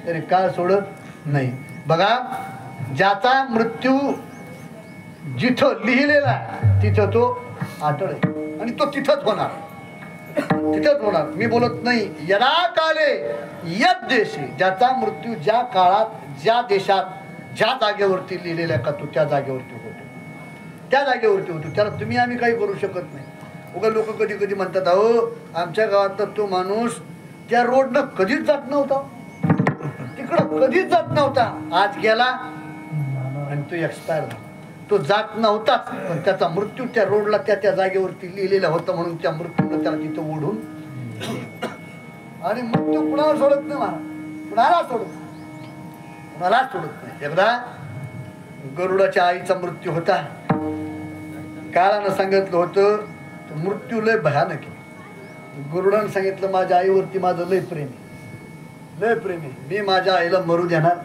S3: तरी काळ सोडत नाही. बघा ज्याचा मृत्यू जिथं लिहिलेला तिथं तो अटळ आहे आणि तो तिथंच होणार, तिथंच होणार. मी बोलत नाही यदा काले यद देशी, ज्याचा मृत्यू ज्या काळात ज्या देशात ज्या जागेवरती लिहिलेला का तो त्या जागेवरती होतो, त्या जागेवरती होतो. त्याला तुम्ही आम्ही काही करू शकत नाही. उगा लोक कधी कधी म्हणतात अहो आमच्या गावात तो माणूस त्या रोडनं कधीच जात नव्हता, तिकडं कधीच जात नव्हता, आज गेला आणि तो एक्सपायर झाला. तो जात नव्हताच पण त्याचा मृत्यू त्या रोडला त्या त्या जागेवरती लिहिलेला होता म्हणून त्या मृत्यूला त्याला तिथं ओढून. आणि मृत्यू कुणाला सोडत नाही महाराज, कुणाला सोडत नाही. एकदा गरुडाच्या आईचा मृत्यू होता. काळानं सांगितलं होतं तो मृत्यू लय भयानक आहे. गरुडानं सांगितलं माझ्या आईवरती माझं लय प्रेम आहे, लय प्रेम आहे, मी माझ्या आईला मरू देणार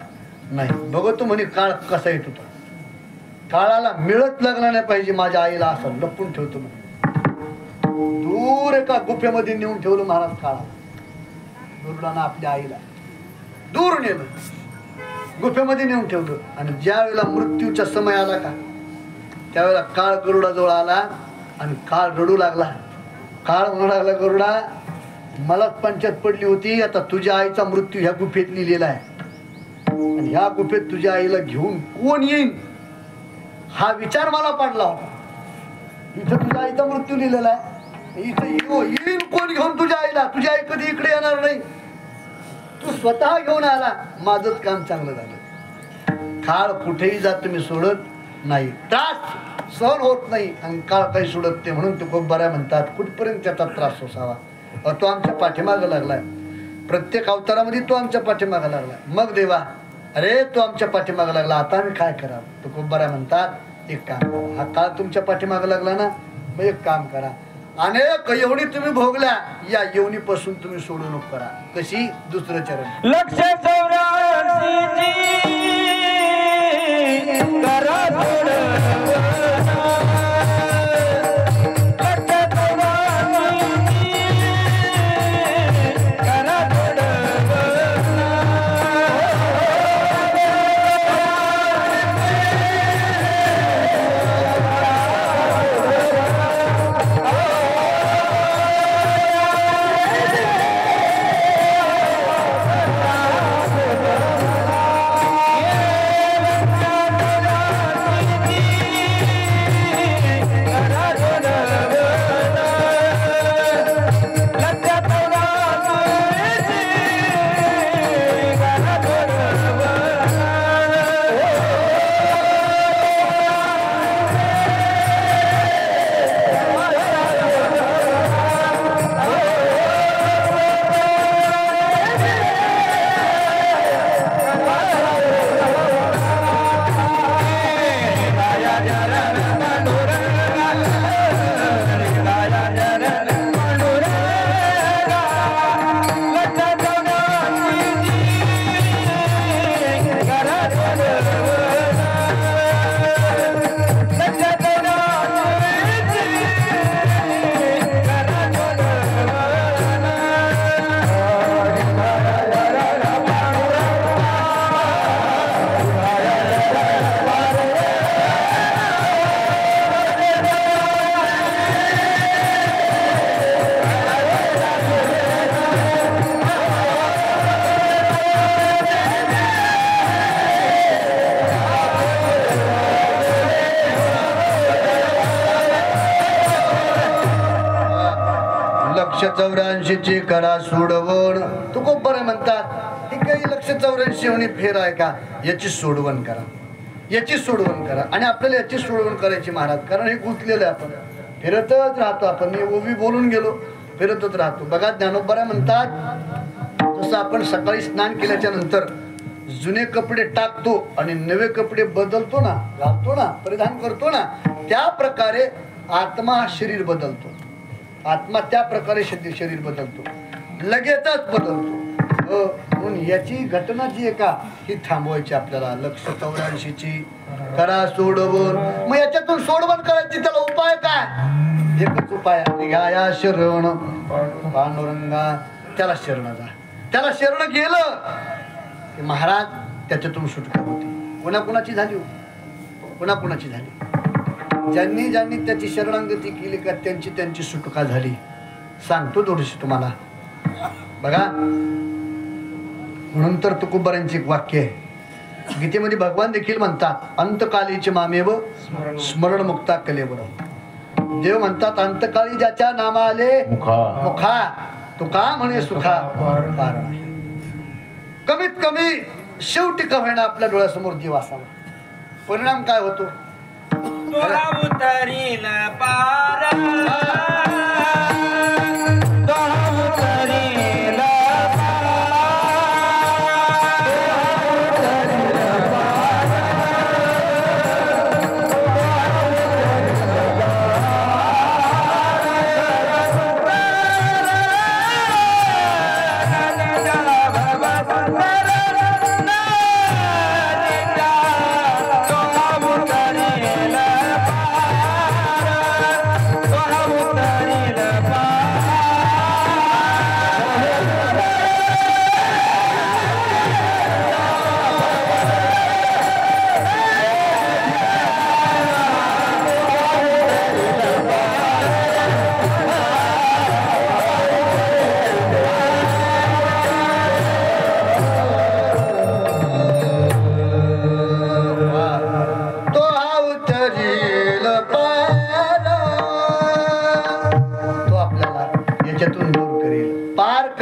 S3: नाही. बघतो म्हणे काळ कसा येत होता. काळाला मिळत लागला नाही पाहिजे माझ्या आईला असं लपून ठेवतो म्हणे. दूर एका गुफेमध्ये नेऊन ठेवलं महाराज काळाला. गरुडानं आपल्या आईला दूर नेलं, गुफेमध्ये नेऊन ठेवलं. आणि ज्या वेळेला मृत्यूचा समय आला का त्यावेळेला काळ गरुडाजवळ आला आणि काळ रडू लागला. काळ म्हणू लागला गरुडा मलाच पंचायत पडली होती, आता तुझ्या आईचा मृत्यू ह्या गुफेत लिहिलेला आहे आणि ह्या गुफेत तुझ्या आईला घेऊन कोण येईन
S1: हा विचार मला पडला होता. इथं तुझ्या आईचा मृत्यू लिहिलेला आहे. इथं येईल कोण घेऊन तुझ्या आईला? तुझी आई कधी इकडे येणार नाही. तू स्वतः घेऊन आला. माझंच काम चांगलं झालं. काळ कुठेही जात तुम्ही सोडत नाही. त्रास सहन होत नाही आणि काळ काही सोडत ते म्हणून ते खूप बऱ्या म्हणतात कुठपर्यंत त्याचा त्रास सोसावा. तो आमच्या पाठीमागं लागलाय. प्रत्येक अवतारामध्ये तो आमच्या पाठीमागं लागलाय. मग देवा अरे तो आमच्या पाठीमागं लागला, आता आम्ही काय करावं? तो खूप बऱ्या म्हणतात एक काम करा. हा काळ तुमच्या पाठीमागं लागला ना, मग एक काम करा. अनेक येवणी तुम्ही भोगल्या, या येवणीपासून तुम्ही सोडवणूक करा. कशी? दुसरं चरण.
S4: लक्ष 84 करा
S3: लक्ष 84 करा सोडवण. तू खूप बरं म्हणतात. हे काही लक्ष 84 होणे फेर आहे का? याची सोडवण करा, याची सोडवण करा. आणि आपल्याला याची सोडवण करायची महाराज, कारण हे गुंतलेलं आहे. आपण फिरतच राहतो. आपण मी ओवी बोलून गेलो, फिरतच राहतो. बघा ज्ञानोबा म्हणतात जसं आपण सकाळी स्नान केल्याच्या नंतर जुने कपडे टाकतो आणि नवे कपडे बदलतो ना, घालतो ना, परिधान करतो ना, त्या प्रकारे आत्मा हा शरीर बदलतो. आत्मा त्या प्रकारे शरीर बदलतो, लगेचच बदलतो. म्हणून याची घटना जी आहे का, ही थांबवायची आपल्याला. लक्ष 84 करा सोडवून. मग याच्यातून सोडवण करायची, त्याला उपाय काय? एकच उपाय. निघाया शरण पांडुरंगा. त्याला शरण जा. त्याला शरण गेलं की महाराज त्याच्यातून सुटका होती. कोणाकोणाची झाली? कोणाकोणाची झाली? ज्यांनी ज्यांनी त्याची शरणागती केली का त्यांची त्यांची सुटका झाली. सांगतो थोडीशी तुम्हाला. बघा म्हणून तर तुकोबारांची एक वाक्य आहे गीतेमध्ये. भगवान देखील म्हणतात अंतकालीचे मामेव स्मरण मुक्ता कलेवर. देव म्हणतात अंतकाळी ज्याच्या नामा आले मुखा तुका म्हणे सुखा पार. कमीत कमी शेवटी का होईना आपल्या डोळ्यासमोर जीव असावा. परिणाम काय होतो?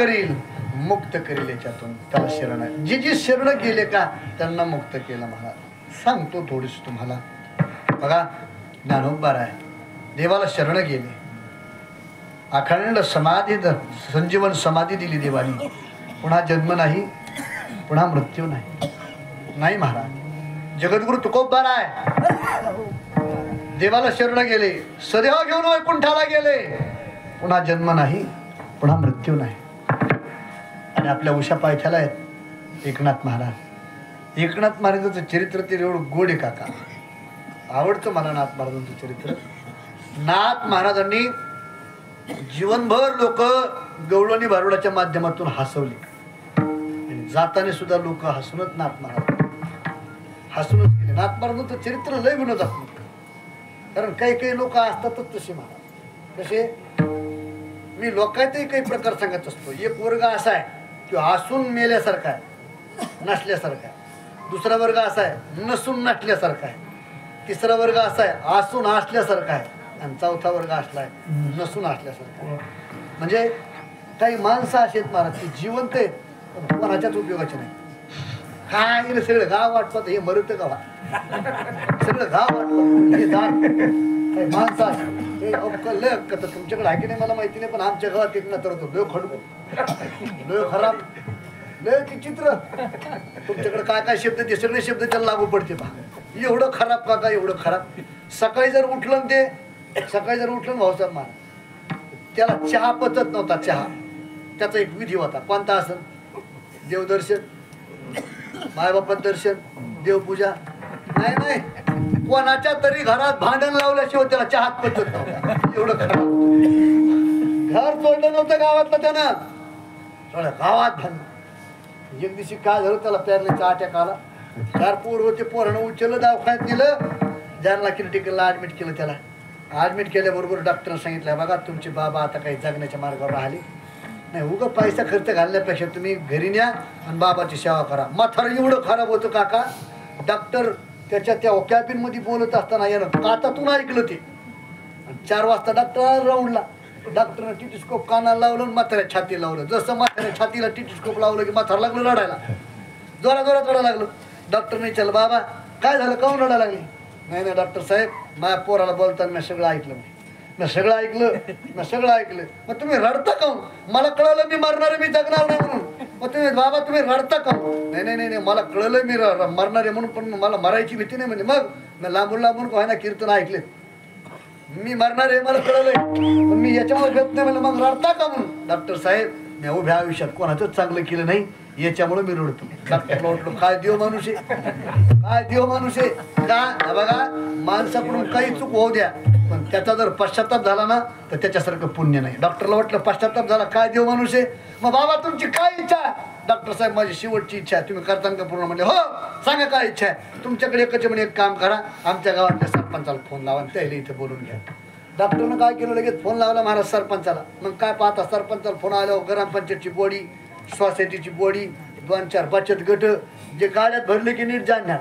S1: करील मुक्त करील याच्यातून, त्याला शरण आहे. जी शरण गेले का त्यांना मुक्त केलं. मला सांगतो थोडीस तुम्हाला. बघा ज्ञानोबा आहे, देवाला शरण गेले, अखंड समाधी संजीवन समाधी दिली देवानी. पुन्हा जन्म नाही, पुन्हा मृत्यू नाही. नाही महाराज, जगद्गुरु तुकोबार आहे, देवाला शरण गेले, सदेह घेऊन वैकुंठाला गेले, पुन्हा जन्म नाही, पुन्हा मृत्यू नाही. आणि आपल्या उषा पायथ्याला आहेत एकनाथ महाराज. एकनाथ महाराजांचं चरित्र ते एवढं गोड आहे काका, आवडतं मला नाथ महाराजांचं चरित्र. नाथ महाराजांनी जीवनभर लोक गवळणी भारुडाच्या माध्यमातून हसवली, आणि जाताना सुद्धा लोक हसूनच नाथ महाराज हसूनच गेले. नाथ महाराजांचं चरित्र लय विनोदात्मक, कारण काही काही लोक असतातच तसे महाराज. कसे मी लोकांचाही काही प्रकार सांगत असतो. एक वर्ग असा आहे की हसून मेल्यासारखा आहे, नसल्यासारखा आहे. दुसरा वर्ग असा आहे नसून नसल्यासारखा आहे. तिसरा वर्ग असा आहे हसून असल्यासारखा आहे. आणि चौथा वर्ग असला आहे नसून असल्यासारखा आहे. म्हणजे काही माणसं अशी आहेत महाराज की जिवंत आहेत पण कोणाच्याच उपयोगाचे नाही. काय रे सगळं गाव वाटतात, हे मरत गाव सगळं गाव वाटतं हे दार. काही माणसं अशी हे लय अक्क तर तुमच्याकडे आहे की नाही मला माहिती नाही, पण आमच्या गावात एक ना तर लय खडू लय खराब लय चित्र. तुमच्याकडे काय काय शब्द ते सगळे शब्द त्याला लागू पडते पहा. एवढं खराब काका एवढं खराब. सकाळी जर उठलं भाऊसाहेब महाराज त्याला चहा पचत नव्हता. चहा त्याचा एक विधी होता. कोणता असेल? देवदर्शन, मायबापात दर्शन, देवपूजा. नाही कोणाच्या तरी घरात भांडण लावल्याशिवाय त्याला चहात पचत नव्हता. एवढं खराब घर सोडलं नव्हतं गावातलं त्यानं. गावात भांडण. एक दिवशी काय झालं, त्याला प्यारल्याचा अटॅक आला. 4 पोर होते, पोरानं उचललं दवाखान्यात नेलं, ज्यांना क्रिटिकलला ऍडमिट केलं. त्याला ऍडमिट केल्याबरोबर डॉक्टरने सांगितलं बघा तुमचे बाबा आता काही जगण्याच्या मार्गावर राहिले नाही, उगा पैसा खर्च घालण्यापेक्षा तुम्ही घरी न्या आणि बाबाची सेवा करा. म्हातारं एवढं खराब होतं काका, डॉक्टर त्याच्या त्या कॅबिनमध्ये बोलत असताना यानं कातातून ऐकलं ते. 4 वाजता डॉक्टर राऊंडला, डॉक्टरनं टिटिस्कोप कानाला लावलं आणि म्हाताऱ्या छाती लावलं. जसं म्हाताऱ्या छातीला टिटिस्कोप लावलं की म्हातारं लागलं रडायला, जोरात रडायला लागलं. डॉक्टरने विचारलं बाबा काय झालं, काहून रडायला लागली? नाही डॉक्टर साहेब माझ्या पोराला बोलताना मी सगळं ऐकलं. मी सगळं ऐकलं. मग तुम्ही रडता काहून? मला कळलं मी मरणार आहे, मी जगणार नाही म्हणून. मग तुम्ही बाबा तुम्ही रडता काहून? नाही मला कळलं मी मरणार आहे म्हणून, पण मला मरायची भीती नाही. म्हणजे मग मी लांबून व्हायना कीर्तन ऐकले, मी मरणार आहे मला कळलंय पण मी याच्यामुळे घेत नाही. म्हणलं मग रडता का म्हणून? डॉक्टर साहेब मी उभ्या आयुष्यात कोणाचंच चांगलं केलं नाही याच्यामुळे मी रडतो. डॉक्टरला वाटलं काय देव माणूस आहे का. बघा माणसाकडून काही चूक होऊ द्या पण त्याचा जर पश्चाताप झाला ना तर त्याच्यासारखं पुण्य नाही. डॉक्टरला वाटलं पश्चाताप झाला काय देव माणूस आहे. मग बाबा तुमची काय इच्छा? डॉक्टर साहेब माझी शेवटची इच्छा आहे, तुम्ही करताना का पूर्ण? म्हणले हो सांगा काय इच्छा आहे. तुमच्याकडे एकच म्हणे एक काम करा, आमच्या गावातल्या सरपंचाला फोन लावा त्याला इथे बोलून घ्या. डॉक्टरनं काय केलं, लगेच फोन लावला महाराज सरपंचाला. मग काय पाहता सरपंचाला फोन आल्यावर ग्रामपंचायतची बोडी, सोसायटीची बोडी, 2-4 बचत गट जे गाड्यात भरले की नीट जाणणार.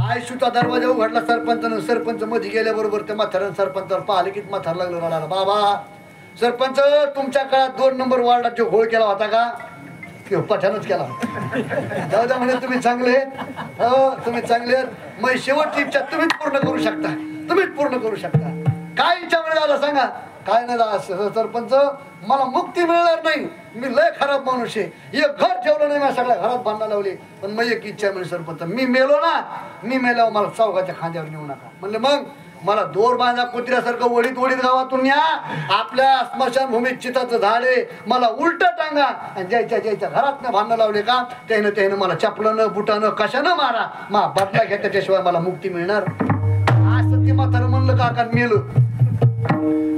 S1: आयशूचा दरवाजा उघडला सरपंचानं. सरपंच मध्ये गेल्याबरोबर त्या म्हाताऱ्यानं सरपंचाला पाहिलं की म्हातार लागलं रडायला. बाबा सरपंच तुमच्या काळात 2 नंबर वार्डात जो घोळ केला होता का? पठाणच केला होता. जाऊ द्या म्हणे तुम्ही चांगले आहेत, हो तुम्ही चांगले आहेत. मग शेवटची इच्छा तुम्हीच पूर्ण करू शकता. काय इच्छा मिळेल दादा सांगा? काय नाही दादा सरपंच मला मुक्ती मिळणार नाही, मी लय खराब माणूस आहे, एक घर ठेवलं नाही, मला सगळ्या घरात भांडणं लावली. पण मग एक इच्छा मिळेल सरपंच, मी मेल्यावर मला चौघाच्या खांद्यावर नेऊ नका. म्हणले मग मला दोर बांधा कुत्र्यासारखं वडीत घावातून न्या, आपल्या स्मशानभूमीत चिताचं झाड आहे, मला उलट टांगा. आणि ज्याच्या घरात न भांडणं लावले का त्यानं मला चपलानं बुटानं कशानं मारा, मा बदला घ्या, त्याच्याशिवाय मला मुक्ती मिळणार. असं ते म्हातारं म्हणलं काका मेलं.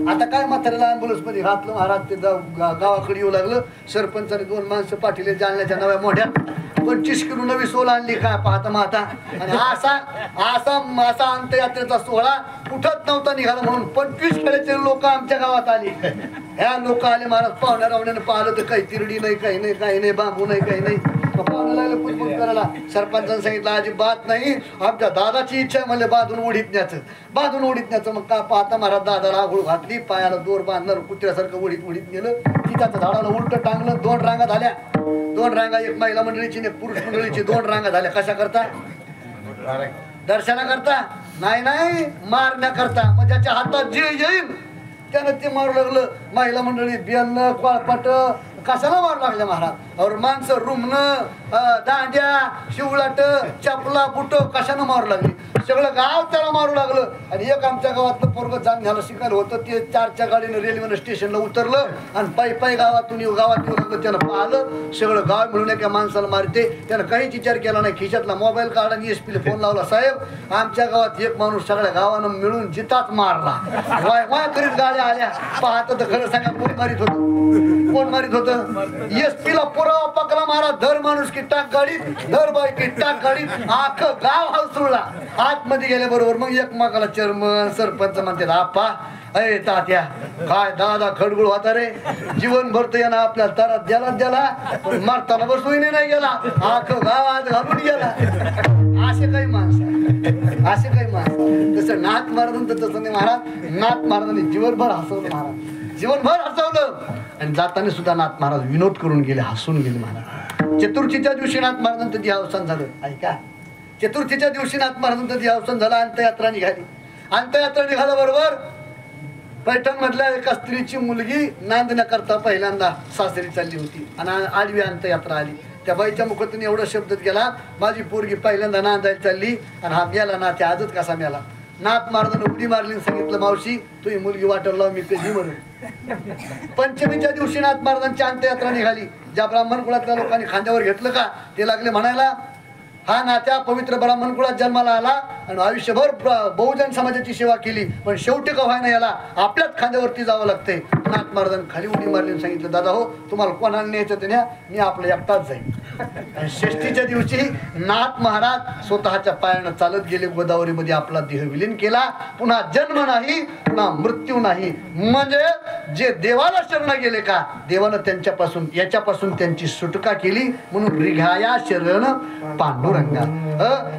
S1: आता काय म्हाताऱ्याला ॲम्ब्युलन्स मध्ये घातलं महाराज. ते गावाकडे येऊ लागलं. सरपंचाने 2 माणसं पाठीले जालन्याच्या नव्या मोठ्या 25 किलो नवी सोल आणली काय पाहता माता. आणि असा अंत्ययात्रेचा सोहळा कुठंच नव्हता निघाला म्हणून 25 खेड्याचे लोक आमच्या गावात आली. ह्या लोक आले महाराज. पाहुण्या रावण्यानं पाहिलं तर काही तिरडी नाही, काही नाही, बांबू नाही, काही नाही. मग पाहुणे लागले पुजपूज करायला. सरपंचानं सांगितलं अजिबात नाही, आमच्या दादाची इच्छा आहे म्हणले बांधून उडीत न्यायचं. मग का पाहता महाराज दादाला आंघोळ घातली, पायाला दोर बांधलं, कुत्र्यासारखं उडीत नेलं. तिथं झाडाला उलट टांगलं. 2 रांगा झाल्या. 2 रांगा, एक महिला मंडळीची एक पुरुष मंडळीची 2 रांगा झाल्या. कशा करता? दर्शना करता नाही, मारण्याकरता. मग ज्याच्या हातात जे येईल त्यानं ते मारू लागलं. महिला मंडळी बियाणं कोळपाट कशाला मारू लागले महाराज. और माणसं रुमणं, दांड्या, शिवलाट, चपला, बुट कशानं मारू लागली. सगळं गाव त्याला मारू लागलं. आणि एक आमच्या गावातलं पोरगं जालन्याला शिकायला होतं, ते 4च्या गाडीनं रेल्वेनं स्टेशनला उतरलं आणि पायी गावात येऊ लागलं. त्यानं पाहिलं सगळं गाव मिळून एका माणसाला मारते. त्यानं काहीच विचार केला नाही. खिशातला मोबाईल काढला आणि SP फोन लावला, साहेब आमच्या गावात एक माणूस सगळ्या गावानं मिळून जिताच मारला. वाय करीत गाड्या आल्या. पाहत तर खरं सांगा कोण मारित होतं? SP ला पुरावा पकला महाराज. धर माणूस की टाक गाडीत, धर बाई की टाक गाडीत. अख्खं गाव हलसुळला. आतमध्ये गेल्याबरोबर मग एकमेकाला चेअरमन सरपंच म्हणते, आपा अय तात्या काय दादा खडगुळ होता रे. जीवन भरतो यानं आपल्याला तारात द्याला पण मारताना बसवून नाही गेला. अख्खं गावात घालून गेला. असे काही माणसं तसं नाथ महाराज तसं नाही महाराज. नाथ महाराजांनी जीवनभर हसवलं आणि जाताना सुद्धा नाथ महाराज विनोद करून गेले, हसून गेले महाराज. चतुर्थीच्या दिवशी नाथ महाराजांचं देहावसान झालं. ऐका, चतुर्थीच्या दिवशी नाथ महाराजांचं देहावसान झालं. अंत्ययात्रा निघाल्या बरोबर पैठण मधल्या एका स्त्रीची मुलगी नांदण्याकरता पहिल्यांदा सासरी चालली होती आणि आडवी अंत्ययात्रा आली. त्या बाईच्या मुखातून एवढा शब्द गेला, माझी पोरगी पहिल्यांदा नांदायला चालली आणि हा मेला ना, त्या आजच कसा मेला. नाथ महाराजांनी उडी मारली, सांगितलं मावशी तू ही मुलगी वाटेल लाव, मी कधी म्हणून. पंचमीच्या दिवशी नाथ महाराजांची अंत्ययात्रा निघाली. ज्या ब्राह्मण कुळातल्या लोकांनी खांद्यावर घेतलं का ते लागले म्हणायला, हा नात्या पवित्र ब्राह्मण कुळात जन्माला आला आणि आयुष्यभर बहुजन समाजाची सेवा केली, पण शेवटी का व्हायना याला आपल्याच खांद्यावरती जावं लागतंय. नाथ महाराजांनी खाली उडी मारली आणि सांगितलं, दादा हो तुम्हाला कोणाला न्यायचं ते न्या, मी आपलं एकटाच जाईल. आणि षष्टीच्या दिवशी नाथ महाराज स्वतःच्या पायानं चालत गेले. गोदावरीमध्ये आपला देह विलीन केला. पुन्हा जन्म नाही, पुन्हा मृत्यू नाही. म्हणजे जे देवाला शरण गेले का देवानं याच्यापासून त्यांची सुटका केली. म्हणून रिघाया शरण पांडुरंगा.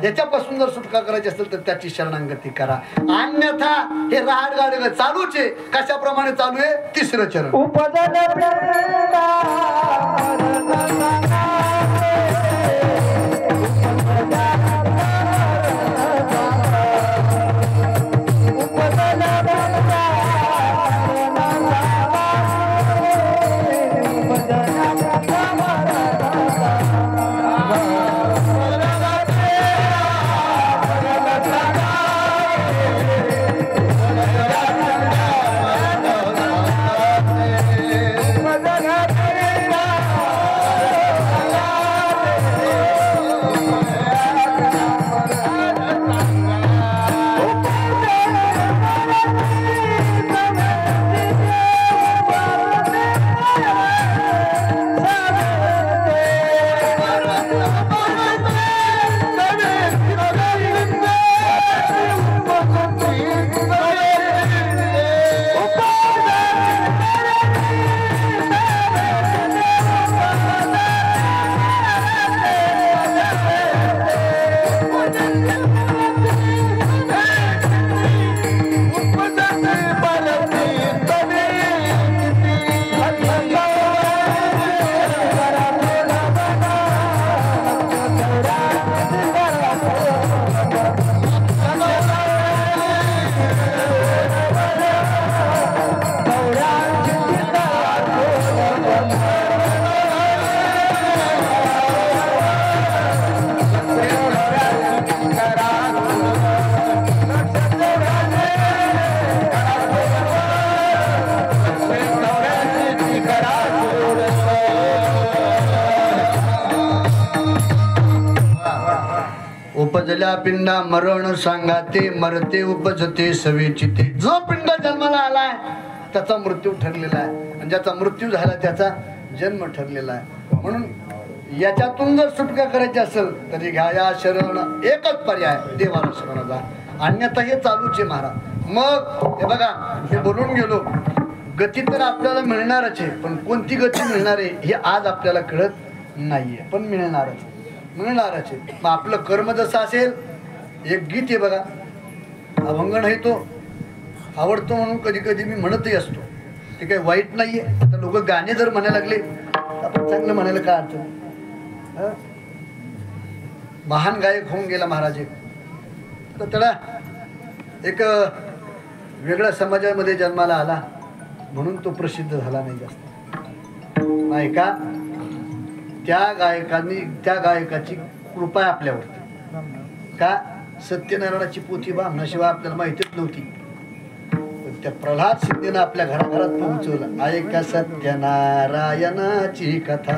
S1: याच्यापासून जर सुटका करायची असेल तर त्याची शरणागती करा. अन्यथा हे राहाडगाड चालूच आहे. कशाप्रमाणे चालू आहे? 3रं चरण. उपजल्या पिंडा मरण सांगा ते मरते उपजते सवेचिते. जो पिंड जन्माला आलाय त्याचा मृत्यू ठरलेला आहे आणि ज्याचा मृत्यू झाला त्याचा जन्म ठरलेला आहे. म्हणून याच्यातून जर सुटका करायची असेल तरी घ्या शरण. एकच पर्याय देवाला शरण जा, अन्यथा हे चालूच आहे महाराज. मग हे बघा, हे बोलून गेलो, गती तर आपल्याला मिळणारच आहे, पण कोणती गती मिळणार आहे हे आज आपल्याला कळत नाहीये, पण मिळणारच मिळणारच आहे. मग आपलं कर्म जसं असेल. एक गीत आहे बघा, अभंग नाही तो आवडतो म्हणून कधी कधी मी म्हणतही असतो. ते काही वाईट नाहीये. आता लोक गाणे जर म्हणायला लागले तर आपण चांगलं म्हणायला काय अर्थ नाही. महान गायक होऊन गेला महाराज एक, तर त्याला एक वेगळ्या समाजामध्ये जन्माला आला म्हणून तो प्रसिद्ध झाला नाही जास्त, नाही का. त्या गायकाची कृपा आहे आपल्यावर. का सत्यनारायणाची पोथी बांधण्याशिवाय आपल्याला माहितीच नव्हती. पण त्या प्रल्हाद शिंदेनं आपल्या घराघरात पोहोचवलं. ऐका सत्यनारायणाची कथा,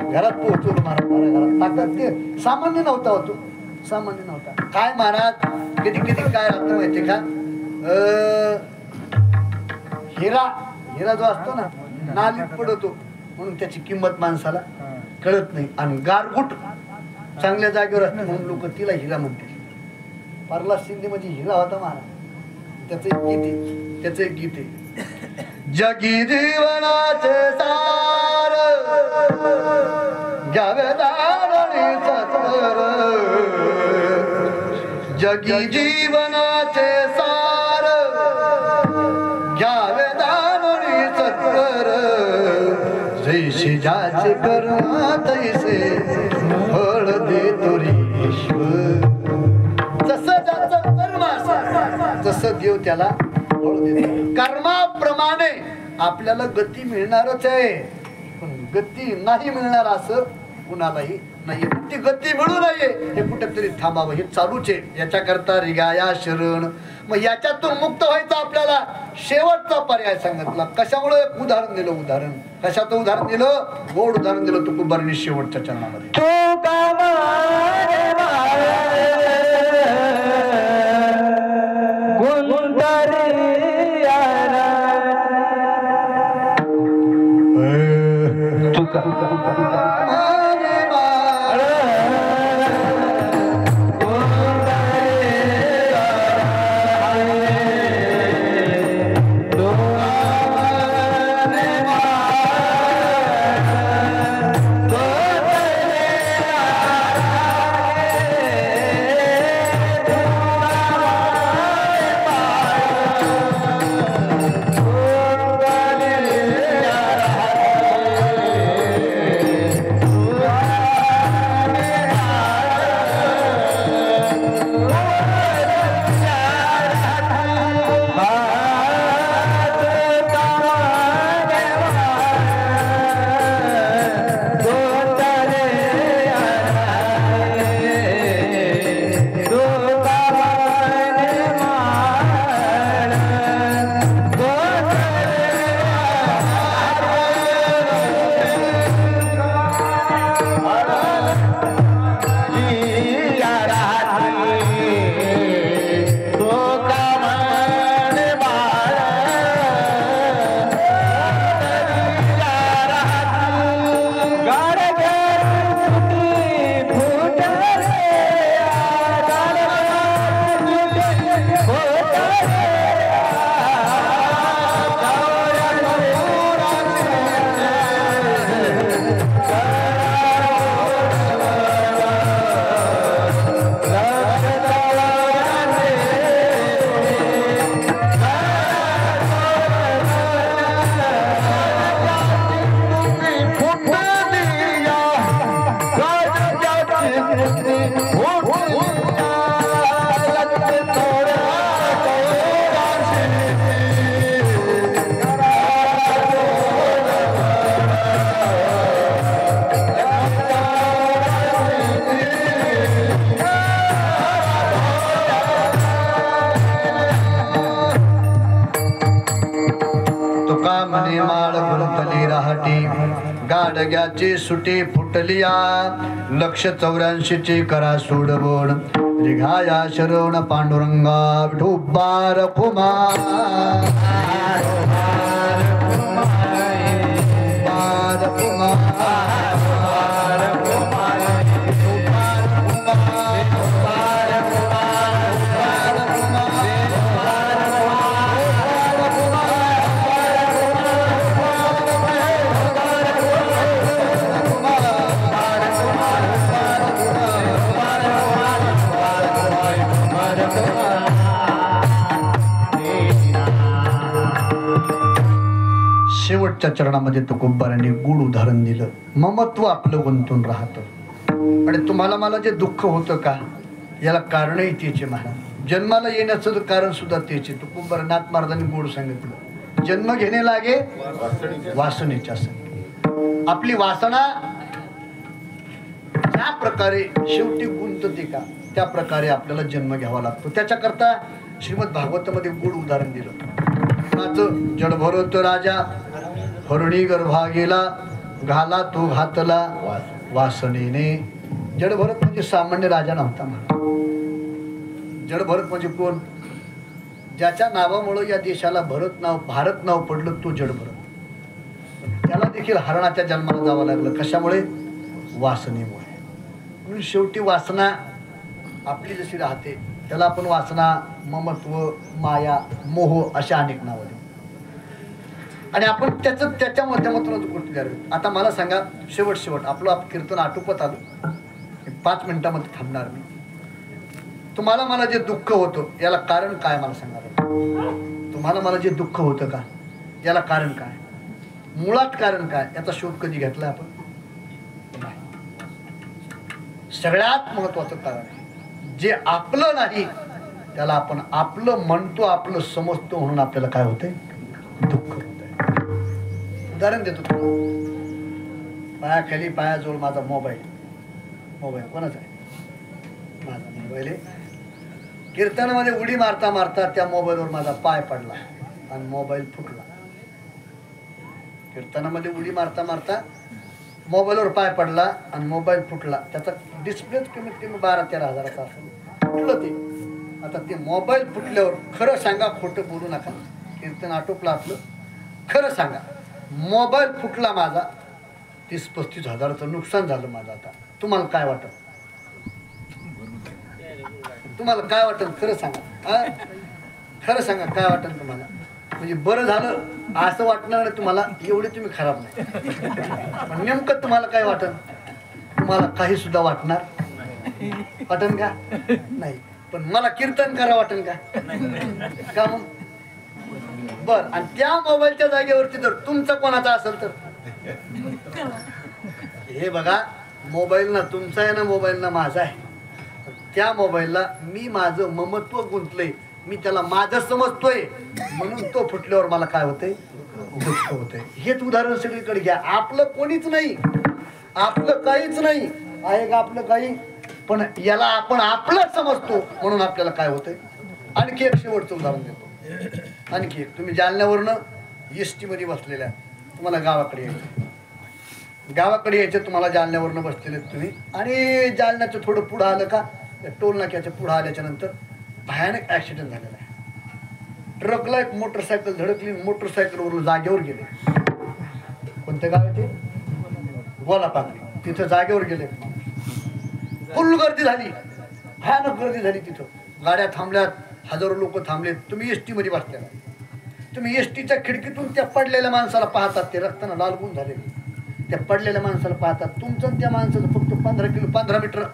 S1: घरात पोहोचवलं महाराज. घरात ताकद ते सामान्य नव्हता होतो, सामान्य नव्हता. काय महाराज कधी कधी काय राहतं माहितीये का, हिरा जो असतो ना नालीत पडतो म्हणून त्याची किंमत माणसाला कळत नाही. आणि गारगुट चांगल्या जागेवर असते म्हणून लोक तिला हिरा म्हणते. प्रल्हाद शिंदे म्हणजे हिरा होता महाराज. त्याचं एक गीत आहे, जगी जीवनाचे सार घ्यावे दारुणी सत्वर, जगी जीवनाचे सार घ्यावे दारुणी सत्वर, जैसे ज्याचे कर्म तैसे फळ देतो ईश्वर. जसं ज्याचं कर्म असेल तसं देव त्याला फळ देतो. कर्माप्रमाणे आपल्याला गती मिळणारच आहे, पण गती नाही मिळणार असं कुणालाही नाही. ती गती मिळू नये हे कुठेतरी थांबावं, हे चालूच आहे. याच्याकरता रिगाया शरण. मग याच्यातून मुक्त व्हायचं आपल्याला शेवटचा पर्याय सांगितला. कशामुळे उदाहरण दिलं, उदाहरण कशाचं उदाहरण दिलं, गोड उदाहरण दिलं तुकोबांनी शेवटच्या चरणामध्ये. गाडग्याची सुटी फुटलिया, 184ची करा सोडवण, रिघाया शरण पांडुरंगा विठोबार कुमार.
S3: शेवटच्या चरणामध्ये तुकोबारांनी गूढ उदाहरण दिलं. ममत्व आपलं गुंतून राहतं आणि तुम्हाला मला जे दुःख होतं का याला कारणही तेचे महाराज. जन्माला येण्याचं कारण सुद्धा तेचे. तुकोबारानाथ महाराजांनी गोड सांगितलं, जन्म घेणे लागे वासनेच्या संगे. आपली वासना ज्या प्रकारे शेवटी गुंतते का त्या प्रकारे आपल्याला जन्म घ्यावा लागतो. त्याच्याकरता श्रीमद भागवतामध्ये गूढ उदाहरण दिलं. माझं जड भरत राजा हरणी गर्भा गेला घाला तो घातला वासनेने. जड भरत म्हणजे सामान्य राजा नव्हता म्हणा. जड भरत म्हणजे कोण? ज्याच्या नावामुळं या देशाला भारत नाव पडलं तो जड भरत. त्याला देखील हरणाच्या जन्माला जावं लागलं. कशामुळे? वासनेमुळे. म्हणून शेवटी वासना आपली जशी राहते त्याला आपण वासना, ममत्व, माया, मोह अशा अनेक नावं देऊ आणि आपण त्याच्या माध्यमातून गोष्टी करावी. आता मला सांगा, शेवट आपलं कीर्तन आटोपत आलं, 5 मिनिटामध्ये थांबणार मी. तुम्हाला मला जे दुःख होतं याला कारण काय मला सांगा. तुम्हाला मला जे दुःख होतं का याला कारण काय, मुळात कारण काय याचा शोध कधी घेतला आपण? सगळ्यात महत्वाचं कारण आहे जे आपलं नाही त्याला आपण आपलं म्हणतो, आपलं समजतो म्हणून आपल्याला काय होतंय? दुःख होतंय. उदाहरण देतो तुम्हाला. पायाखाली पायाजवळ माझा मोबाईल कोणाचा आहे? माझा मोबाईल आहे. कीर्तनामध्ये उडी मारता मारता त्या मोबाईलवर माझा पाय पडला आणि मोबाईल फुटला. कीर्तनामध्ये उडी मारता मारता मोबाईलवर पाय पडला आणि मोबाईल फुटला. त्याचा डिस्प्लेच कमीत कमी 12-13 हजाराचा असेल. फुटलं ते. आता ते मोबाईल फुटल्यावर खरं सांगा, खोटं बोलू नका. कीर्तन आटोपलं आपलं. खरं सांगा, मोबाईल फुटला माझा, 30-35 हजाराचं नुकसान झालं माझं. आता तुम्हाला काय वाटत? तुम्हाला काय वाटत? खरं सांगा. खरं सांगा काय वाटत तुम्हाला? म्हणजे बरं झालं असं वाटणार नाही तुम्हाला, एवढे तुम्ही खराब नाही. पण नेमकं तुम्हाला काय वाटत? तुम्हाला काही सुद्धा वाटणार वाटन का? नाही. पण मला कीर्तन करा वाटन का? का मग? बर. आणि त्या मोबाईलच्या जागेवरती जर तुमचा कोणाचा असेल तर हे बघा, मोबाईल ना तुमचा आहे ना मोबाईल ना माझा आहे. त्या मोबाईलला मी माझं ममत्व गुंतलंय, मी त्याला माझं समजतोय म्हणून तो फुटल्यावर मला काय होतंय? दुःख होतंय. हेच उदाहरण सगळीकडे घ्या. आपलं कोणीच नाही, आपलं काहीच नाही आहे का आपलं काही, पण याला आपण आपलं समजतो म्हणून आपल्याला काय होतंय. आणखी एक शेवटचं उदाहरण देतो. आणखी एक. तुम्ही जालन्यावरनं एसटी मध्ये बसलेल्या, तुम्हाला गावाकडे यायचं, तुम्हाला जालन्यावरनं बसलेले तुम्ही आणि जालन्याचं थोडं पुढं आलं का टोल नाक्याच्या पुढं आल्याच्या नंतर भयानक ऍक्सिडेंट झालेला आहे. ट्रकला एक मोटरसायकल धडकली, मोटरसायकलवरून जागेवर गेले. कोणतं गाव आहे ते? गोलापांगरी. तिथं जागेवर गेले. फुल गर्दी झाली, भयानक गर्दी झाली. तिथं गाड्या थांबल्यात, हजारो लोक थांबलेत. तुम्ही एसटी मध्ये बसल्या, तुम्ही एसटीच्या खिडकीतून त्या पडलेल्या माणसाला पाहतात. ते रक्तानं लालगुण झालेले त्या पडलेल्या माणसाला पाहतात. तुमचं त्या माणसाचं फक्त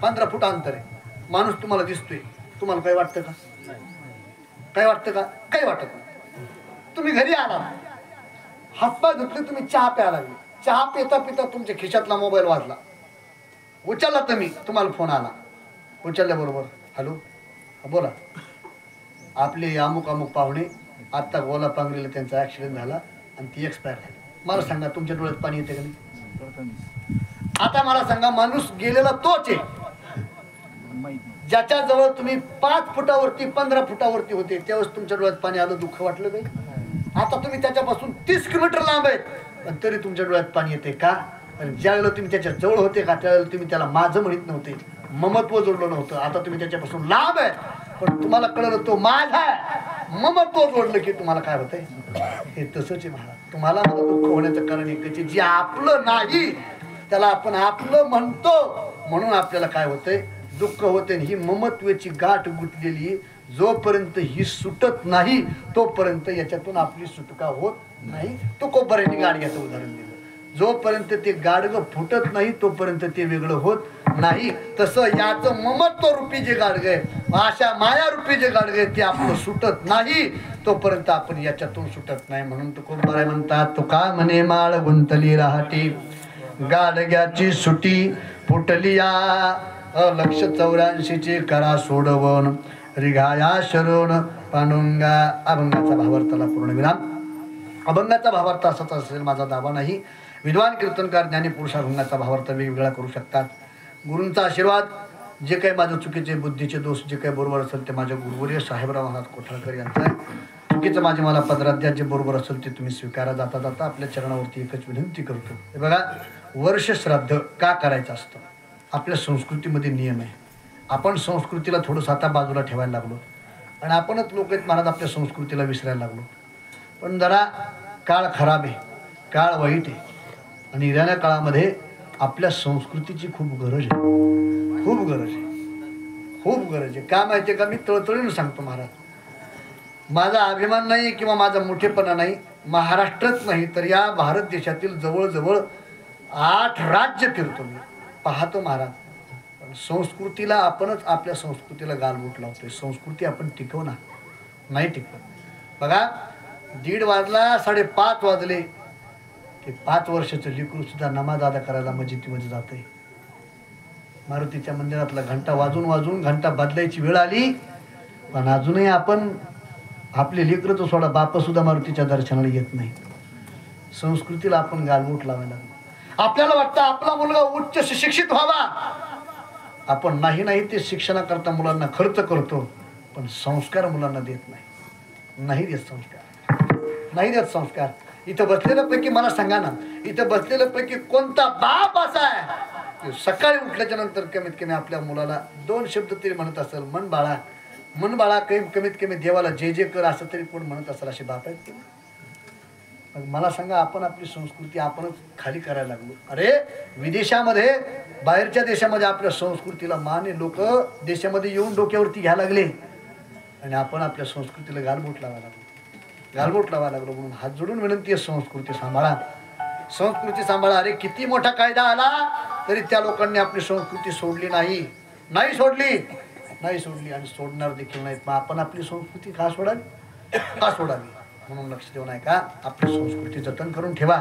S3: 15 फूट अंतर आहे. माणूस तुम्हाला दिसतोय. तुम्हाला काय वाटतं का? काय वाटतं का? काही वाटत नाही. तुम्ही घरी आला, हातपाय धुतले, तुम्ही चहा प्यायला लागले. चहा पिता पिता तुमच्या खिशातला मोबाईल वाजला. उचलला तुम्ही, तुम्हाला फोन आला. उचलल्याबरोबर हॅलो, बोला, आपले अमुक अमुक पाहुणे आत्ता गोलापांगरीला त्यांचा ॲक्सिडेंट झाला आणि ती एक्सपायर झाली. मला सांगा, तुमच्या डोळ्यात पाणी येते का नाही? आता मला सांगा, माणूस गेलेला तोच आहे ज्याच्याजवळ तुम्ही 5 फुटावरती 15 फुटावरती होते. त्यावेळेस तुमच्या डोळ्यात पाणी आलं, दुःख वाटलं काही? आता तुम्ही त्याच्यापासून 30 किलोमीटर लांब आहेत पण तरी तुमच्या डोळ्यात पाणी येते का? पण ज्यावेळेला तुम्ही त्याच्या जवळ होते का त्यावेळेला तुम्ही त्याला माझं म्हणत नव्हते, ममत्व जोडलं नव्हतं. आता तुम्ही त्याच्यापासून लांब आहे पण तुम्हाला कळलं तो माझा आहे. ममत्व जोडलं की तुम्हाला काय होतंय? हे तसंच आहे महाराज. तुम्हाला मला दुःख होण्याचं कारण एकच, जे आपलं नाही त्याला आपण आपलं म्हणतो म्हणून आपल्याला काय होतंय? दुःख होते. ही ममत्वाची गाठ गुंतलेली, जोपर्यंत ही सुटत नाही तोपर्यंत याच्यातून आपली सुटका होत नाही. तो कोपऱ्याने गाडग्याचं उदाहरण दिलं. जोपर्यंत ते गाडगं फुटत नाही तोपर्यंत ते वेगळं होत
S1: नाही. तसं याचं ममत्व रूपी जे गाडगे, अशा माया रूपी जे गाडगे, ते आपलं सुटत नाही तोपर्यंत आपण याच्यातून सुटत नाही. म्हणून तुकोबाराय म्हणतात, तुका म्हणे माळ गुंतली राहती, गाडग्याची सुटी फुटली या. लक्ष 84 करा सोडवण, रिघाया शरण पांडुंगा. अभंगाचा भावार्थाला पूर्णविराम. अभंगाचा भावार्थ असाच असेल, माझा दावा नाही. विद्वान कीर्तनकार ज्ञानी पुरुष अभंगाचा भावार्थ वेगवेगळा करू शकतात. गुरूंचा आशीर्वाद, जे काही माझं चुकीचे बुद्धीचे दोष जे काही बरोबर असेल ते माझ्या गुरुवर्य साहेबराव महाराज कोठाळकर यांचं आहे. चुकीचं माझे मला पदराध्यात जे बरोबर असेल ते तुम्ही स्वीकारा. जाता जाता आपल्या चरणावरती एकच विनंती करतो. हे बघा, वर्ष श्राद्ध का करायचं असतं? आपल्या संस्कृतीमध्ये नियम आहे. आपण संस्कृतीला थोडंसं आता बाजूला ठेवायला लागलो आणि आपणच लोक आहेत महाराज आपल्या संस्कृतीला विसरायला लागलो. पण जरा काळ खराब आहे, काळ वाईट आहे आणि येणाऱ्या काळामध्ये आपल्या संस्कृतीची खूप गरज आहे, खूप गरज आहे, खूप गरज आहे. का माहिती आहे का? मी तळतळीनं सांगतो महाराज, माझा अभिमान नाही किंवा माझा मोठेपणा नाही, महाराष्ट्रच नाही तर या भारत देशातील जवळजवळ 8 राज्य फिरतो मी, पाहतो महाराज. पण संस्कृतीला आपणच आपल्या संस्कृतीला गालबोट लावतोय. संस्कृती आपण टिकवणार नाही, टिकवत. बघा, 1:30 वाजला, 5:30 वाजले की 5 वर्षाचं लेकरू सुद्धा नमाज अदा करायला मस्जिदीमध्ये जाते. मारुतीच्या मंदिरातला घंटा वाजून वाजून घंटा बदलायची वेळ आली, पण अजूनही आपण आपले लेकरं तो सोडा बाप सुद्धा मारुतीच्या दर्शनाला येत नाही. संस्कृतीला आपण गालबोट लावायला लागलो. आपल्याला वाटतं आपला मुलगा उच्च शिक्षित व्हावा, आपण नाही ते शिक्षणाकरता मुलांना खर्च करतो, पण संस्कार मुलांना देत नाही देत संस्कार, नाही देत संस्कार. इथं बसलेल्यापैकी मला सांगा ना, इथं बसलेल्यापैकी कोणता बाप असा आहे सकाळी उठल्याच्या नंतर कमीत कमी आपल्या मुलाला 2 शब्द तरी म्हणत असेल, मन बाळा कमीत कमी देवाला जे जे कर असं तरी कोण म्हणत असेल? असे बाप आहेत की? मग मला सांगा, आपण आपली संस्कृती आपणच खाली करायला लागलो. अरे विदेशामध्ये, बाहेरच्या देशामध्ये आपल्या संस्कृतीला माने लोक देशामध्ये येऊन डोक्यावरती घ्यायला लागले आणि आपण आपल्या संस्कृतीला गालबोट लावायला लागलो. म्हणून हात जोडून विनंती आहे, संस्कृती सांभाळा, संस्कृती सांभाळा. अरे किती मोठा कायदा आला तरी त्या लोकांनी आपली संस्कृती सोडली नाही सोडली आणि सोडणार देखील नाहीत. मग आपण आपली संस्कृती का सोडावी? म्हणून लक्ष देऊ नये का? आपली संस्कृती जतन करून ठेवा.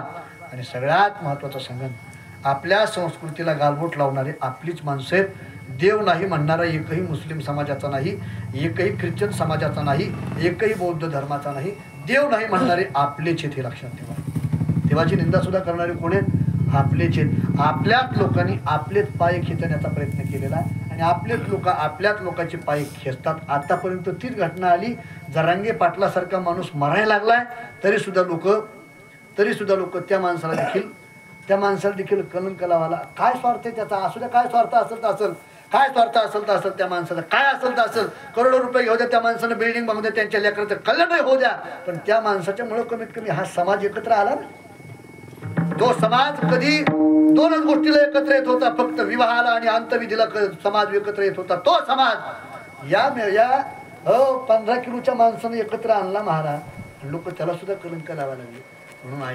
S1: आणि सगळ्यात महत्त्वाचं सांगन, आपल्या संस्कृतीला गालबोट लावणारे आपलीच माणसं आहेत. देव नाही म्हणणारा एकही मुस्लिम समाजाचा नाही, एकही ख्रिश्चन समाजाचा नाही, एकही बौद्ध धर्माचा नाही. देव नाही म्हणणारे आपलेच आहेत, हे लक्षात ठेवा. देवाची निंदा सुद्धा करणारे कोण आहेत? आपलेच आहेत. आपल्याच लोकांनी आपलेच पाय खेचण्याचा प्रयत्न केलेला आहे आणि आपल्याच लोकांचे पाय खेचतात. आतापर्यंत तीच घटना आली. जरांगे पाटलासारखा माणूस मरायला लागलाय तरी सुद्धा लोक त्या माणसाला देखील कलंक लावायला. काय स्वार्थ आहे त्याचा? असू द्या, काय स्वार्थ असेल तर असेल त्या माणसाला, काय असेल तर असेल. करोडो रुपये घेऊ द्या, त्या माणसानं बिल्डिंग बांधू द्या, त्यांच्या लेकराचं कल्याण होऊ द्या, पण त्या माणसाच्या मुळे कमीत कमी हा समाज एकत्र आला ना. तो समाज कधी 2च गोष्टीला एकत्र येत होता, फक्त विवाहाला आणि अंतविधीला समाज एकत्र येत होता. तो समाज या 15 किलोच्या माणसानं एकत्र आणला महाराज. लोक त्याला सुद्धा कलंक लावायला लागले. म्हणून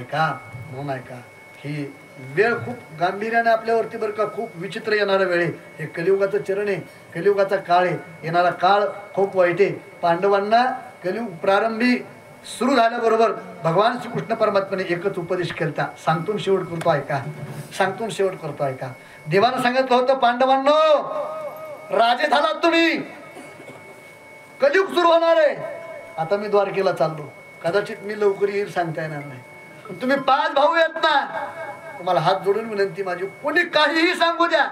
S1: ऐका, ही वेळ खूप गांभीर्याने आपल्यावरती बरं का, खूप विचित्र येणारा वेळ आहे. हे कलियुगाचं चरण आहे, कलियुगाचा काळ आहे. येणारा काळ खूप वाईट आहे. पांडवांना कलियुग प्रारंभी सुरू झाल्याबरोबर भगवान श्रीकृष्ण परमात्म्याने एकच उपदेश केला. सांगतून शेवट करतो ऐका. देवानं सांगितलं होतं, पांडवांनो राजे झालात तुम्ही, कलियुग सुरू होणार आहे. आता मी द्वारकेला चाललो, कदाचित मी लवकर येईल सांगता येणार नाही, पण तुम्ही 5 भाऊ येत ना, तुम्हाला हात जोडून विनंती माझी, कोणी काहीही सांगू द्या,